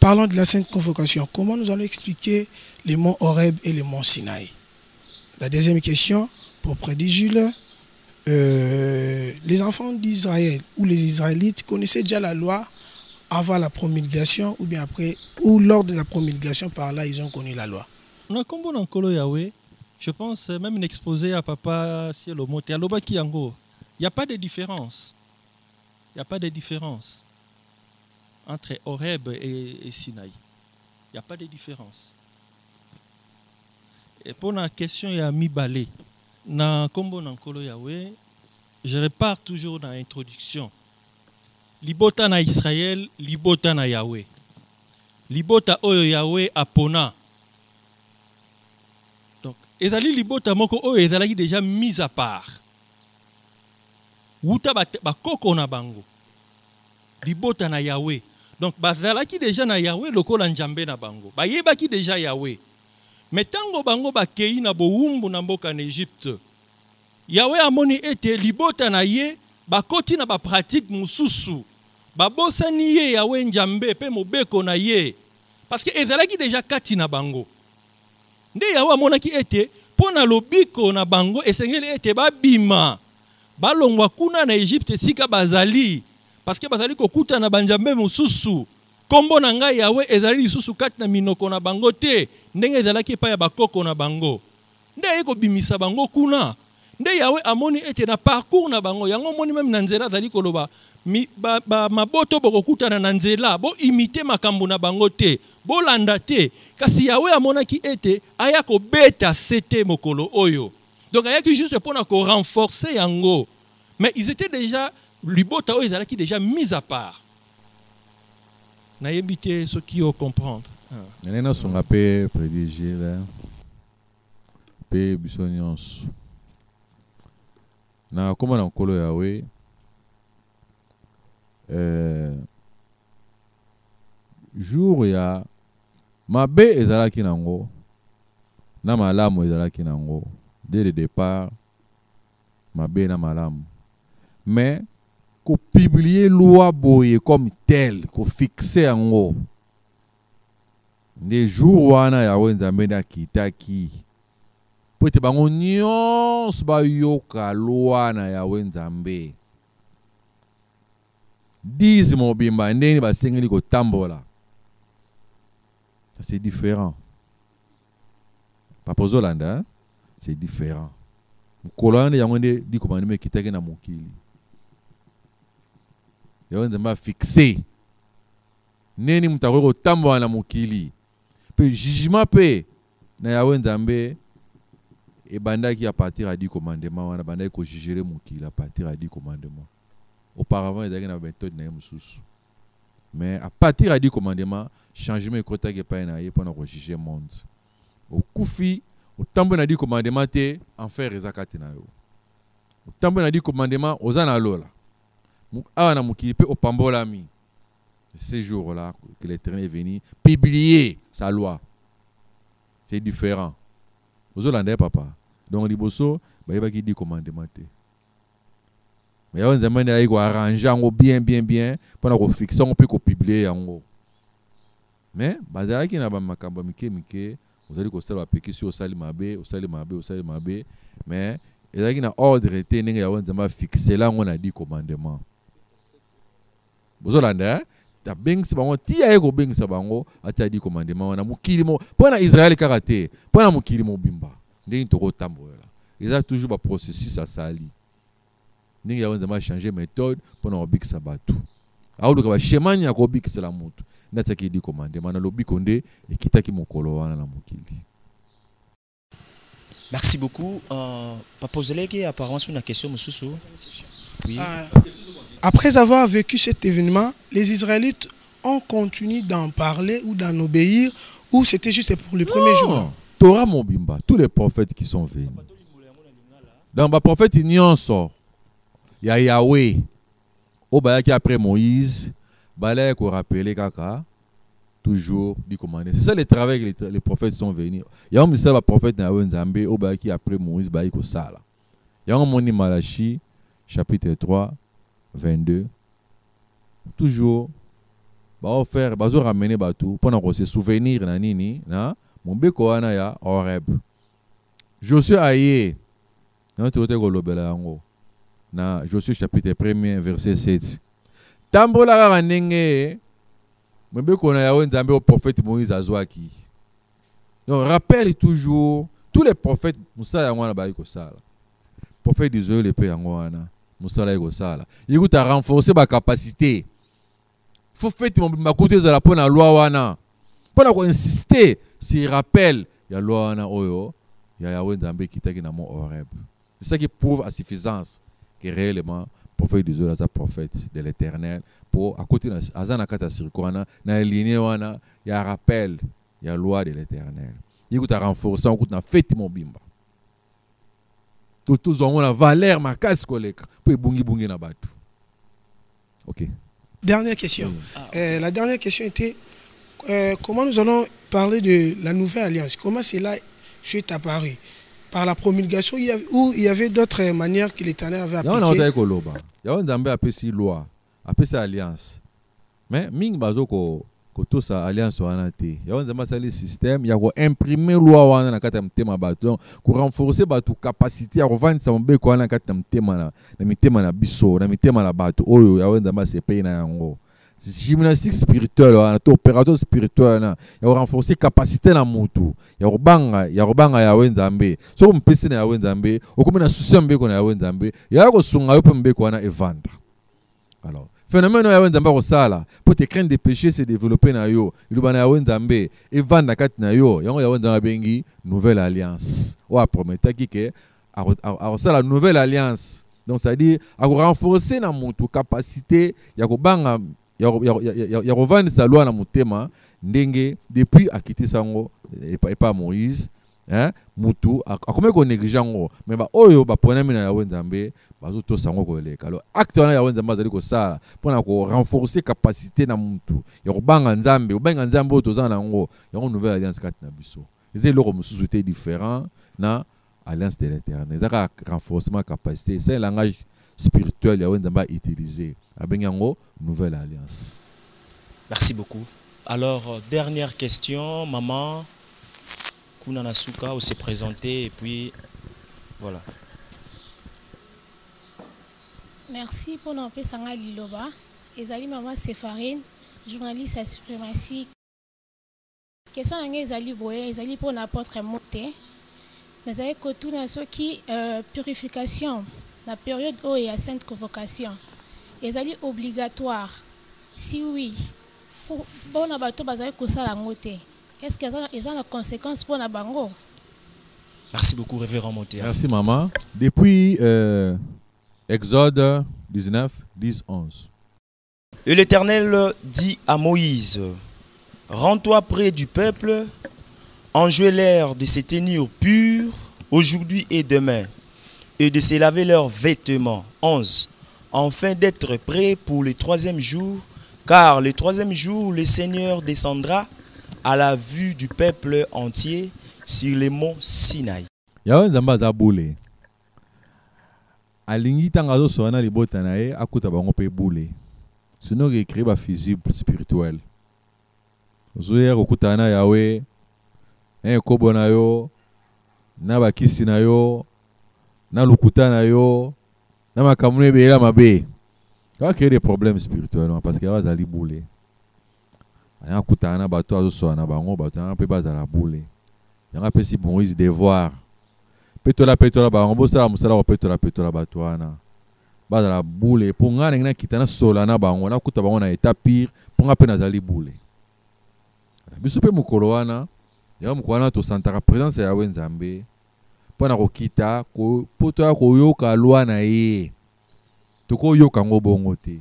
parlons de la Sainte Convocation. Comment nous allons expliquer les monts Horeb et les monts Sinaï? La deuxième question pour Prédigile, les enfants d'Israël ou les Israélites connaissaient déjà la loi avant la promulgation ou bien après, ou lors de la promulgation, par là ils ont connu la loi. On a combo dans Kolo Yahweh, je pense même l'exposé à papa Cielo Moté, à Loba Kiango. Il n'y a pas de différence. Il n'y a pas de différence entre Horeb et Sinaï. Il n'y a pas de différence. Et pour la question, il y a Mibale. Dans Kombo Nankolo Yahweh, je repars toujours dans l'introduction. Libota na Israël, libota na Yahweh. Libota oyo Yahweh apona. Donc, ezali libota moko oyo ezalaki déjà mise à part. Wuta ba koko na bango. Libota na Yahweh. Donc, bazalaki déjà na Yahweh lokola Nzambe na bango. Ba yebaki déjà Yahweh. Mais tango bango ba kei na boumbu na mboka na Égypte. Yahweh amoni ete libota na ye ba koti na ba pratique mususu. Ba bosani ye Yahweh Nzambe pe mobeko na ye. Parce que ezalaki déjà kati na bango. Nde Yahweh amonaki ete pona lobiko na bango esengeli ete ba bima. Ba longwa kuna na Égypte sika bazali. Parce que bazali kokuta na banjambe mususu. Kombo na ngai Yahweh ezali lisusu kati na minoko na bango te. Ndenge ezalaki pa ya bakoko na bango. Nde ayeko bimisa bango kuna. Nde Yahweh amoni ete na parcours na bango. Yango moni même na nzela zali koloba. Maboto bokokuta na nzela. Bo imite makambo na bango te. Bo landa te. Kasi Yahweh amonaki ete ayako beta sete mokolo oyo. Donc ayaki juste pour ko renforcer yango. Mais ils étaient déjà, libota oyo ezalaki déjà mis à part. Na yebite ce qui au comprendre. Nena songa pe Prédigile pe bisonyons. Na koma na nkolo Yahweh jour ya mabe ezalaki nango na malamu ezalaki nango dès le départ mabe na malamu. Mais qu'on publier loi boye comme tel, qu'on fixe yango. Des jours wana Yahweh Nzambe na kitaki. Peut-être bango nyons ba yoka loi na Yahweh Nzambe. Diz mobimba ndeni ba sengeli ko tambola. Ça c'est différent. Papa Zolanda, c'est différent. Kolande yango ndi di commandement kitaki na mokili. Yahweh Nzambe fixé. Neni mutako tambola na mokili. Pe jugement pe na Yahweh Nzambe et bandaki à partir à 10 commandements wana bandaki ko juger mokili à partir à 10 commandements. Auparavant il y avait une méthode na mususu. Mais à partir à 10 commandements, changement ekota ke pa na ye pour na ko juger monde. Au kufi au tambo na 10 commandements te enfer ezakati na yo. Au tambo na 10 commandements ozana lola. Awana mokili pe opambolami. Ces jours-là que l'Éternel est venu publier sa loi. C'est différent. Aux Hollandais, papa. Donc, liboso, il y a qui dit commandement. Mais il y a un zaman qui a arrangé bien pour fixer, on peut publier. Mais, il y a qui n'a pas makambo mike, vous allez constater la péquille sur Salimabe, mais il y a qui n'a ordre été, il y a un zaman fixé là, on a dit commandement. Aux Hollandais, ta beng sabango ti ayeko beng sabango ati di commandement wana mukili mo pona Israël karate pona mukili mo bimba ndenge toko tambola ils a toujours ba processus à sali ndenge ya wanda ma changer méthode pona obik sabatu audo ka ba shemanya ko obik sala mutu nataki di commandement na lobiko nde ekitaki mokolo wana na mukili. Merci beaucoup. Papa Zeleke apparemment sur une question mususu. Oui. Après avoir vécu cet événement, les Israélites on continue d'en parler ou d'en obéir, ou c'était juste pour les premiers jours? Torah Mobimba, tous les prophètes qui sont venus. Dans les prophètes, il y a Yahweh. Au qui après Moïse, il faut rappeler Kaka, toujours du commandement. C'est ça le travail que les prophètes sont venus. Il y a un prophète qui après Moïse, il faut ça. Il y a un moni Malachi, chapitre 3, 22. Toujours, il va ramener tout pour se souvenir de nini, mon beko ana ya Horeb. Josué aye, na Josué chapitre 1 verset 7. Tambola kaka ndenge mon beko na yawe nzambe au prophète Moïse azwaki. Donc rappelle toujours tous les prophètes musala yango na ba ko sala. Prophète d'Israël le pe yango wana musala ko sala. Il faut renforcer ba capacité. Faut faire ma côté de la pour la loi wana. Pour insister, s'il rappelle, il y a loi wana oyo, il y a Yahweh Nzambe qui t'a na mon Horeb. C'est ça qui prouve à suffisance que réellement prophète Dieu est un prophète de l'Éternel pour à côté azana kata sirkwana na ligne wana, il y a rappel, il y a loi de l'Éternel. Il faut renforcer on na fête mon bimba. Tous ont la valeur ma casse collègue pour bungi na batu. OK. Dernière question. La dernière question était comment nous allons parler de la nouvelle alliance? Comment cela est apparu? Par la promulgation ou il y avait d'autres manières que l'Éternel avait appliquées? Il y a un loi, une alliance. Mais ming bazo ko toute sa alliance wana te. Il y a un système, il y a imprimer loi wana na kata mtema bato, ko renforcer bato capacité à revendre sa mbe ko wana kata mtema na mitema na biso, na mitema na bato oyo ya wenda ma sepe na yango. Gymnastique spirituelle, opérateur spirituel, il y a renforcer capacité na mutu, il y a robanga ya wenzambe. So mpesi na ya wenzambe, okome na susi mbe ko na ya wenzambe, ya ko sunga yo mbe ko na evendre. Alors, phénomène ya wenzambe ko sala, pour te craindre des péchés se développer na yo, il bana ya wenzambe, evendre kat na yo, yango ya wenzambe bengi nouvelle alliance. O a promettre ki ke a sala nouvelle alliance. Donc ça dit a renforcer na mutu capacité ya ko banga ya revendre sa loi na mutema ndenge depuis a quitté sango et pas Moïse hein mutu a comme ko négligeango mais ba oyo ba ponami na yawe nzambe bazo to sango ko leka alors acte wana yawe nzambe azali ko sala pona ko renforcer capacité na mutu ya ko banga nzambe o banga nzambe o tozana ngo yango nouvelle alliance kat na biso c'est le société différent na alliance de l'Éternel ça renforcement capacité c'est un langage spirituel yawe nzambe utilisé Abenyango, nouvelle alliance. Merci beaucoup. Alors, dernière question, maman Kuna Nasuka, on s'est présenté et puis voilà. Merci pour nous appeler Liloba. Ezali maman Séfarine, journaliste à Suprématie. Question ezali boye, ezali pour n'apporter monté. Ezali kotu na soki purification, la période où il y a sainte convocation. Ezali obligatoire. Si oui, pour bon abato bazali kosala ngote. Est-ce que ça a la conséquence pour la bango? Merci beaucoup, révérend Monté. Merci maman. Depuis Exode 19, 10, 11. Et l'Éternel dit à Moïse: rends-toi près du peuple, enjoins-leur de se tenir purs aujourd'hui et demain, et de se laver leurs vêtements. 11. Afin d'être prêt pour le 3e jour, car le 3e jour, le Seigneur descendra à la vue du peuple entier sur les monts Sinaï. Yawe nzamba za boule. Alingi tanga zo sona libota na ye akuta bango pe boule. Sinon il écrit ba physique spirituel. Zoyer okuta na Yawe kobo na yo na bakisi na yo na lukuta na yo na makamune be la mabe. Ça va créer des problèmes spirituellement parce qu'il y a des boule. Aya kuta na bato azo sona bango bato na pe bazala boule. Yanga pe si Moïse devoir. Petola bango bo sala musala petola batoana. Bazala boule pour ngana ngina kitana sola na bango na kuta bango na état pire pour ngape na zali boule. Biso pe mukolo wana ya mukwana to santaka présence ya Nzambe pona ko kita ko poto ya ko yoka loi na ye. To ko yoka ngo bongo te.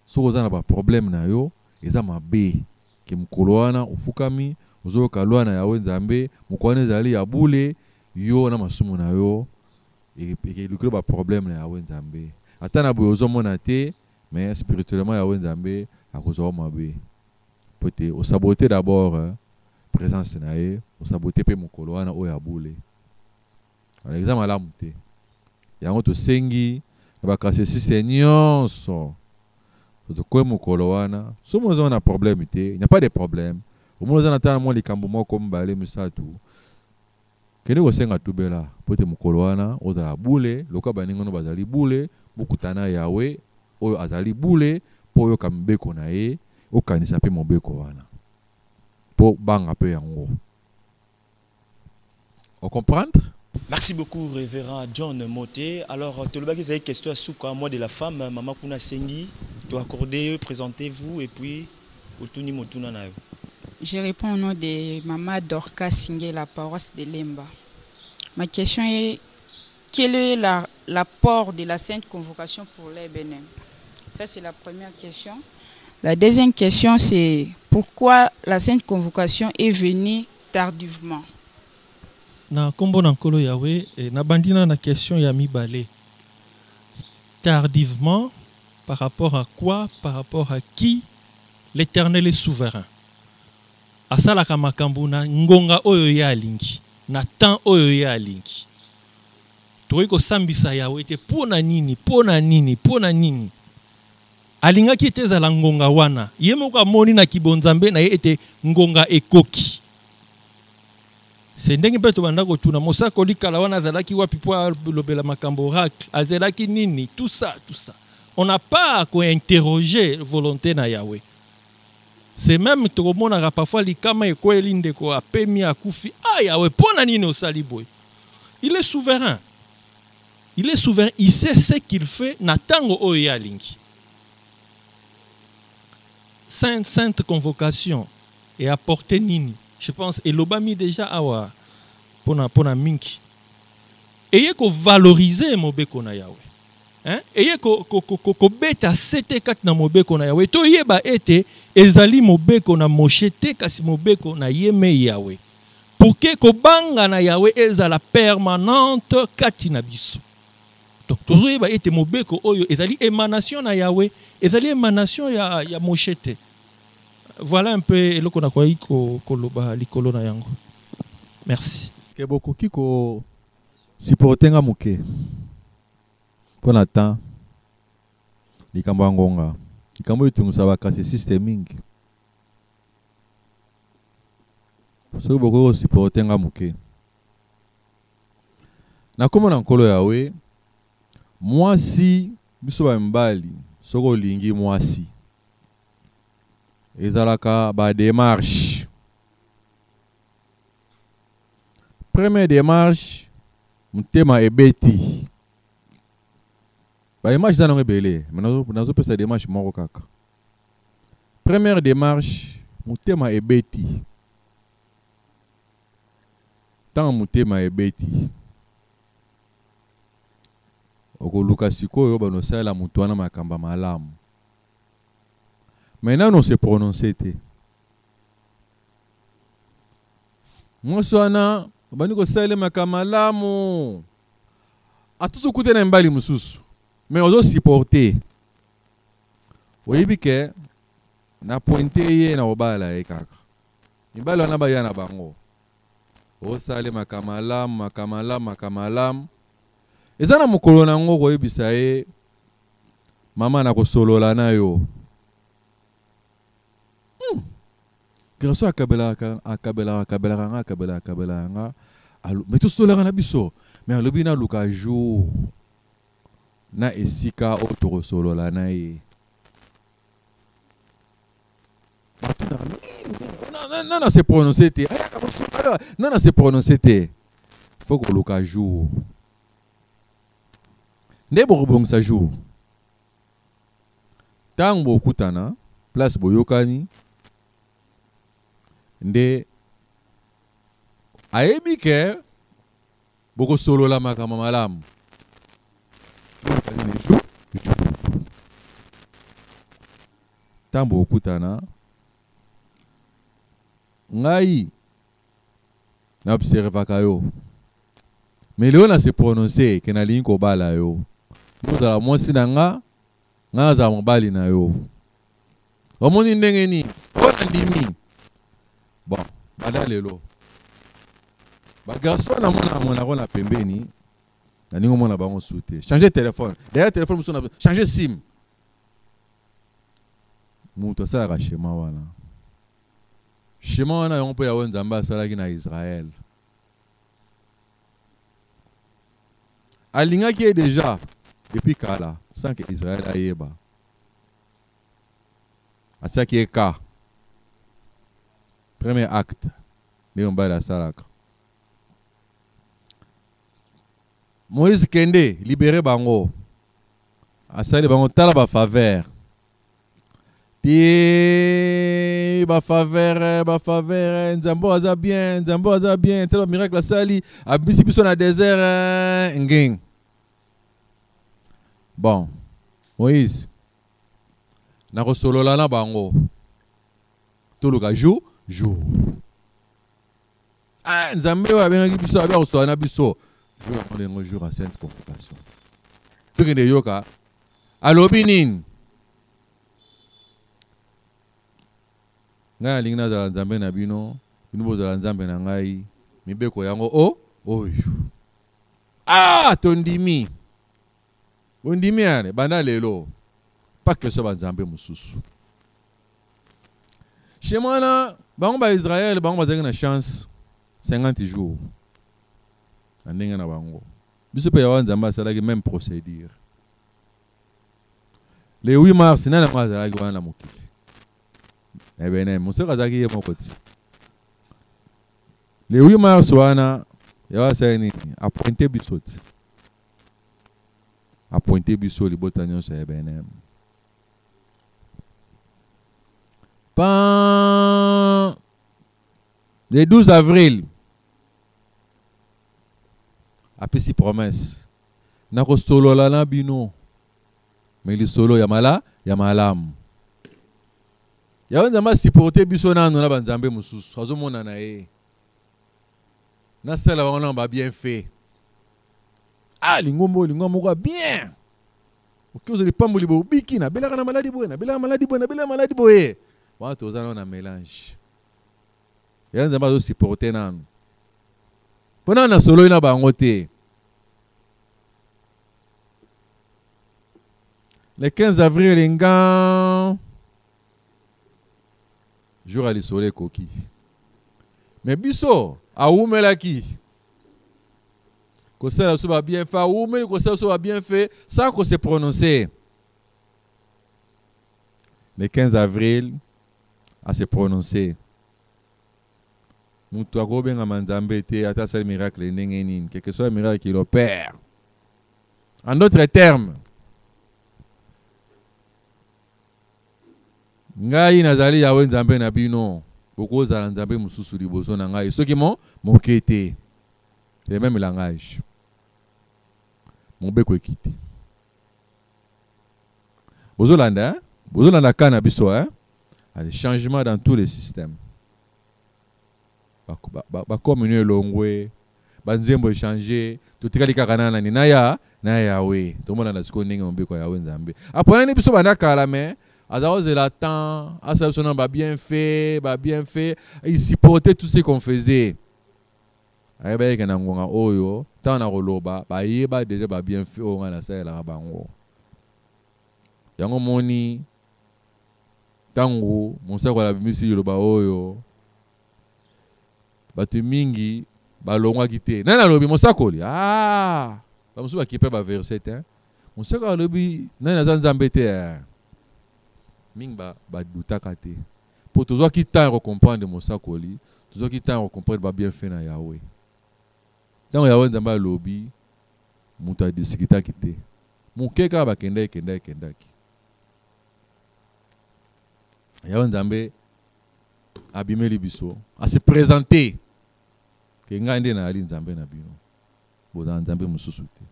So kozana ba problème na yo eza mabe ke mokolo wana ofukami ozoyoka lwa na yawe nzambe mokolo wana ezali ya bule yo na masumu na yo ekelukile baproblème na yawe nzambe ata na boye ozomona te mais spirituellement yawe nzambe akozwa mabe po te osabote d'abord présence na ye osabote mpe mokolo wana oyo ya bule wana eza malamu te yango tosengi na bakasesiste nyonso tokoye mokolo wana somo oza na problème te il n'y a pas de problème omona oza na tala mwa likambo moko mibale misatu kende kosenga tubela po te mokolo wana ozala bule lokola baningono bazali bule bokutana yawe oyo azali bule mpo oyoka mibeko na ye okanisa mpe mobeko wana mpo banga mpe yango on comprendre. Merci beaucoup, révérend John Moté. Alors, tu as une question à Souka, moi de la femme, Maman Kuna Sengi, tu as accordé, présentez-vous et puis, Otuni Motuna Nayo. Je réponds au nom de Maman Dorka Singé, la paroisse de Lemba. Ma question est, quel est l'apport de la Sainte Convocation pour les Bénin? Ça, c'est la première question. La deuxième question, c'est pourquoi la Sainte Convocation est venue tardivement? Na kombo na nkolo yawe na bandina na question ya mibale. Tardivement, par rapport à quoi? Par rapport à qui? L'Éternel est souverain. Asalaka makambo na ngonga oyo ya alingi, na temps oyo ya alingi. Toyi ko sambisa yawe te pona nini, pona nini, pona nini. Alinga ki te zala ngonga wana. Ye moko amoni na kibonzambe na ye ete ngonga ekoki. C'est ndenge pe to bandako tuna mosako likala wana zalaki wapi po lobela makambo oracle azelaki nini tout ça. On n'a pas à interroger volonté na Yahweh. C'est même to mona parfois likama ekweli ndeko apemi akufi Yahweh pona nini osali boy. Il est souverain. Il est souverain, il sait ce qu'il fait na tango oyo alingi. Sainte convocation et apporter nini. Je pense et l'obami déjà awa pona minki. Ayez ko valoriser mobeko na Yahweh. Hein? Ayez ko beta sete kat na mobeko na Yahweh. To yeba ete ezali mobeko na moshete kasi mobeko na yeme Yahweh. Pour que ko banga na Yahweh ezala permanente kati na biso. Donc tozo yeba ete mobeko oyo ezali émanation na Yahweh, ezali émanation ya moshete. Voilà un peu le qu'on a quoi koloba likolo na yango. Merci. Ke boko kiko sipotenga muke. Pona temps likambo ngonga. Likambo itungusa bakase systeming. So boko sipotenga muke. Na komo na nkolo yawe mwasi biso ba mbali soko lingi mwasi. Ezalaka ba démarche. Première démarche, mutema ebeti. Ba démarche za ngebele, nazo pesa démarche moko kaka. Première démarche, mutema ebeti. Tant mutema ebeti. Okoluka sikoyo bano sala mutwana makamba malamu. Maintenant, on s'est prononcé. Moi, soana, baniko sale makamalamu. A tout côté na mbali mususu. Mais on doit supporter. Oui, bike na pointé ye na obala e kaka. Mbali wana ba yana bango. O sale makamalamu. Ezana mukolo na ngo ko yebisa ye mama na ko solola na yo. Grâce à Kabela, mais tout cela na biso, mais le bina luka jour na esika otoro solo la na ye. Non, c'est prononcé. Non, c'est prononcé. Faut que luka jour. Ne bon sa jour. Tang bo kutana, place boyokani. Nde ayebi ke boko solo la makama malamu tambo okutana ngai n'observaka yo mais leo na se prononcer ke na lingi kobala yo ozala mwasi na nga azala mobali na yo omoni ndenge nini oyo ndimi bon banda lelo bagarçon na monako na pembeni na ningo mona bango sute changer téléphone d'ailleurs téléphone muso na changer sim mutu asalaka shema wana shema wana yango mpe yawe nzambe asalaki na Israël alingaki ye déjà depuis kala sans que Israël ayeba atiaki ye ka premier acte nde mobali asalaka Moïse kende libéré bango asali bango tala ba faveur ti ba faveur nzambo aza bien tala miracle asali abisi biso na désert ngeng bon Moïse na kosolola na bango toluka jour nzambe oyo abengaki biso abe akosolola na biso jour à sainte convocation tokende yoka alobi nini ngai alingi nazala nzambe na bino bozala nzambe na ngai mibeko yango oyo tondimi ondimi ane banda lelo pas que so banzambe mosusu chez moi na bango ba Israël bango bazaki na chance 50 jours ndenge na bango biso pe yawa nzambe asalaki même procédure le 8 mars nana mwa azalaki wana mokili ebene moseko azalaki ye moko ti le 8 mars wana yawa asali nini apointe biso ti apointe biso libota nyonso ya ebene le 12 avril apesi promesse na kosolola na bino mais lisolo ya malamu yawe nzambe asiporte biso nano na banzambe mosusu azomona na ye nasala bango na ba bien fait lingombo moko bien okozo lipamboli bobiki na belaka na maladi boye wana toza na mélange yawe nzambe azosiporte nano mpona na solo na bango te le 15 avril ngan jour à lisolo ekoki mais biso awumelaki kosala so ba bien fait awumeli kosala so ba bien fait sans qu'on se prononcer le 15 avril à se prononcer mutu akobenga manzambe te ata asali miracle ndenge nini quelque soit miracle qu'il opère en d'autres termes ngai nazali yawe nzambe na bino okozala nzambe mosusu liboso na ngai soki moke te le même langage mobeko ekiti bozolanda kana biso des changements dans tous les systèmes bakommunio elongwe banzembo echange totikali kaka na nani na yawe tomona na siko ndenge mobeko yawe nzambe aponani biso banda kala me azala temps asala biso na ba bien fait il supportait tout ce qu'on faisait ayebaki na ngonga oyo ntango na koloba bayeba deja ba bien fait oyo ngai nasalelaka bango yango moni ntango mosako alabimisi liloba oyo bato mingi balongwaki te nani alobi mosakoli bamosusu bakipe baverset mosako alobi nani aza nzambe te mingi badutaka te mpo tozwaki temps ya kocomprendre mosakoli tozwaki temps ya kocomprendre babienfait na yawe ntango yawe nzambe alobi moto adisikitaki te moke kaka bakendaki yawe nzambe abimeli biso ase présenter ke ngai nde nayali nzambe na bino bozala nzambe mosusu te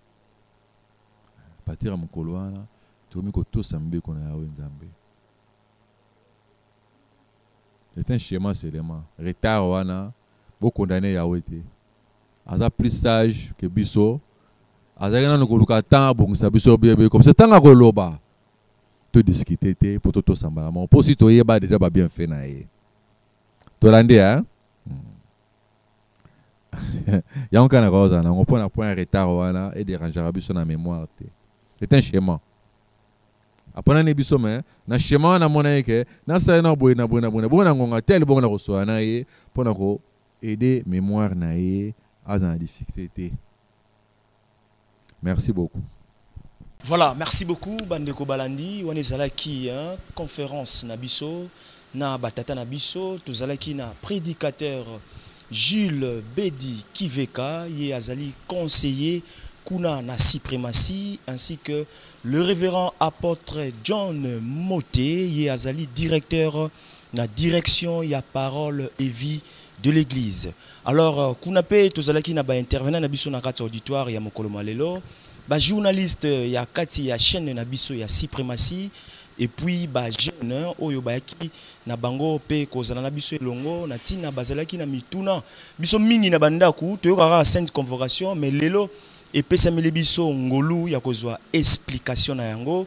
patira mokolo wana tokomi kotosa mibeko na yawe nzambe C'est un schéma seulement. Retard wana, beau condamné Yahweh te. Aza plus sage que biso. Aza gana no koluka temps bon sa biso bébé comme c'est temps koloba. To discuter te pour to sambala. Mon posi to yeba déjà ba bien fait na ye. To rande hein. Ya on kana cause na on prend un point retard wana et déranger biso na mémoire te. C'est un schéma. Apana ne biso mais na schéma na mona yeke na sa na boy na bona ngonga tel bona ko so na ye pona ko aider mémoire na ye à en difficulté. Merci beaucoup. Voilà, merci beaucoup Bandeko Balandi. On est qui conférence na biso na batata na biso, tozalaki na prédicateur Jules Bedi Kiveka, ye azali conseiller kuna na suprématie, ainsi que le révérend apôtre John Moté, ye azali directeur na direction ya parole et vie de l'église. Alors kuna pe tozalaki na ba intervenant na biso na kati auditoire ya mokolo malelo, ba journaliste ya kati ya chaîne na biso ya suprématie, et puis ba jeune oyo bayaki na bango pe kozala na biso elongo na tina bazalaki na mituna biso mingi na bandaku toyokaka sainte convocation, mais lelo epesameli biso ngolu ya kozwa explication na yango,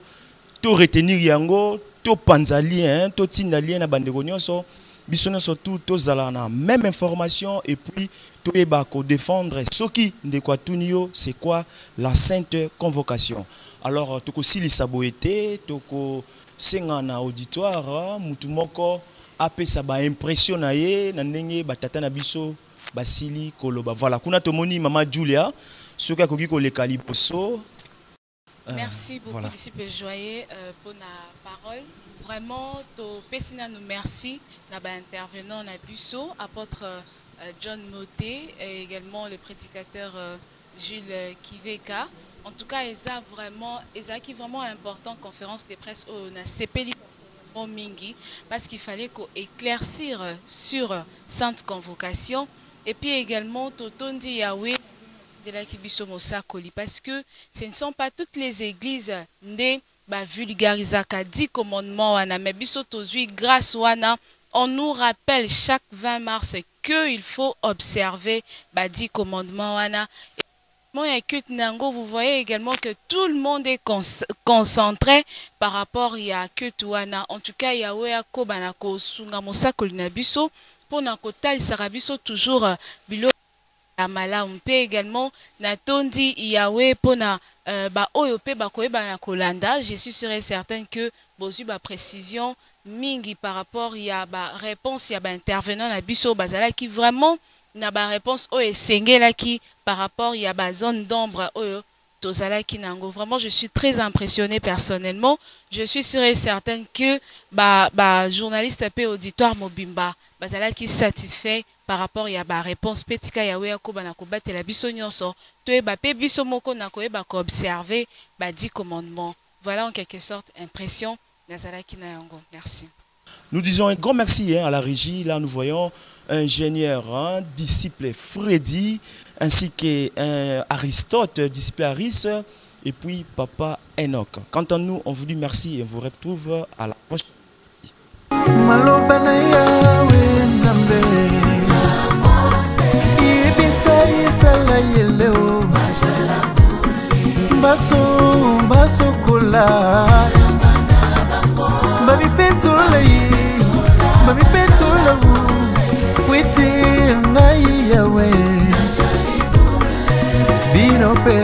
to retenir yango, to panza lien, to tinda lien na bandeko nyonso biso nyonso tout tozala na même information, et puis toyeba ko défendre soki ndeko atuni yo c'est quoi la sainte convocation. Alors toko silisa boete toko senga na auditoire mutu moko apesa ba impression na ye na ndenge batata na biso basili koloba. Voilà, kuna tomoni mama Julia soki akoki koleka liboso. Merci beaucoup, voilà. Disciple Joyeux, pour la parole. Vraiment, to pesina nous merci d'avoir intervenant na biso, apôtre John Moté et également le prédicateur Jules Kiveka. En tout cas, ils ont vraiment important conférence de presse au CPLI Mingi, parce qu'il fallait éclaircir sur sainte convocation, et puis également Totondi Yahweh de la Kibiso Mosakoli, parce que ce ne sont pas toutes les églises ne vulgarisaka 10 commandements wana, mais biso tozui grâce wana. On nous rappelle chaque 20 mars qu'il faut observer 10 commandements wana. Vous voyez également que tout le monde est concentré par rapport à Kutuana. En tout cas, Yahweh a kobanako sunga mosakoli na biso pour na kotal sarabiso toujours bilo amala. On peut également na tondi Yahweh pour na ba oyope ba koeba na kolanda. Je suis sûr et certain que bozu ba précision mingi par rapport à ba réponse ya ba intervenant na biso bazala qui vraiment na ba réponse o esengela qui par rapport à la zone d'ombre tozala ki nango. Vraiment, je suis très impressionné personnellement. Je suis sûre et certaine que journaliste pe auditoire mobimba bazala ki satisfait par rapport à la réponse petika yawe ko bana ko batela biso nyonso to e ba pe biso moko na ko e ba ko observer 10 commandements. Voilà en quelque sorte impression nazala ki na yango. Merci. Nous disons un grand merci à la régie. Là, nous voyons ingénieur, disciple Freddy, ainsi que Aristote, disciple Aris, et puis Papa Enoch. Quant à nous, on vous dit merci et on vous retrouve à la prochaine. Mami petula wu witi ngai yawe bino pe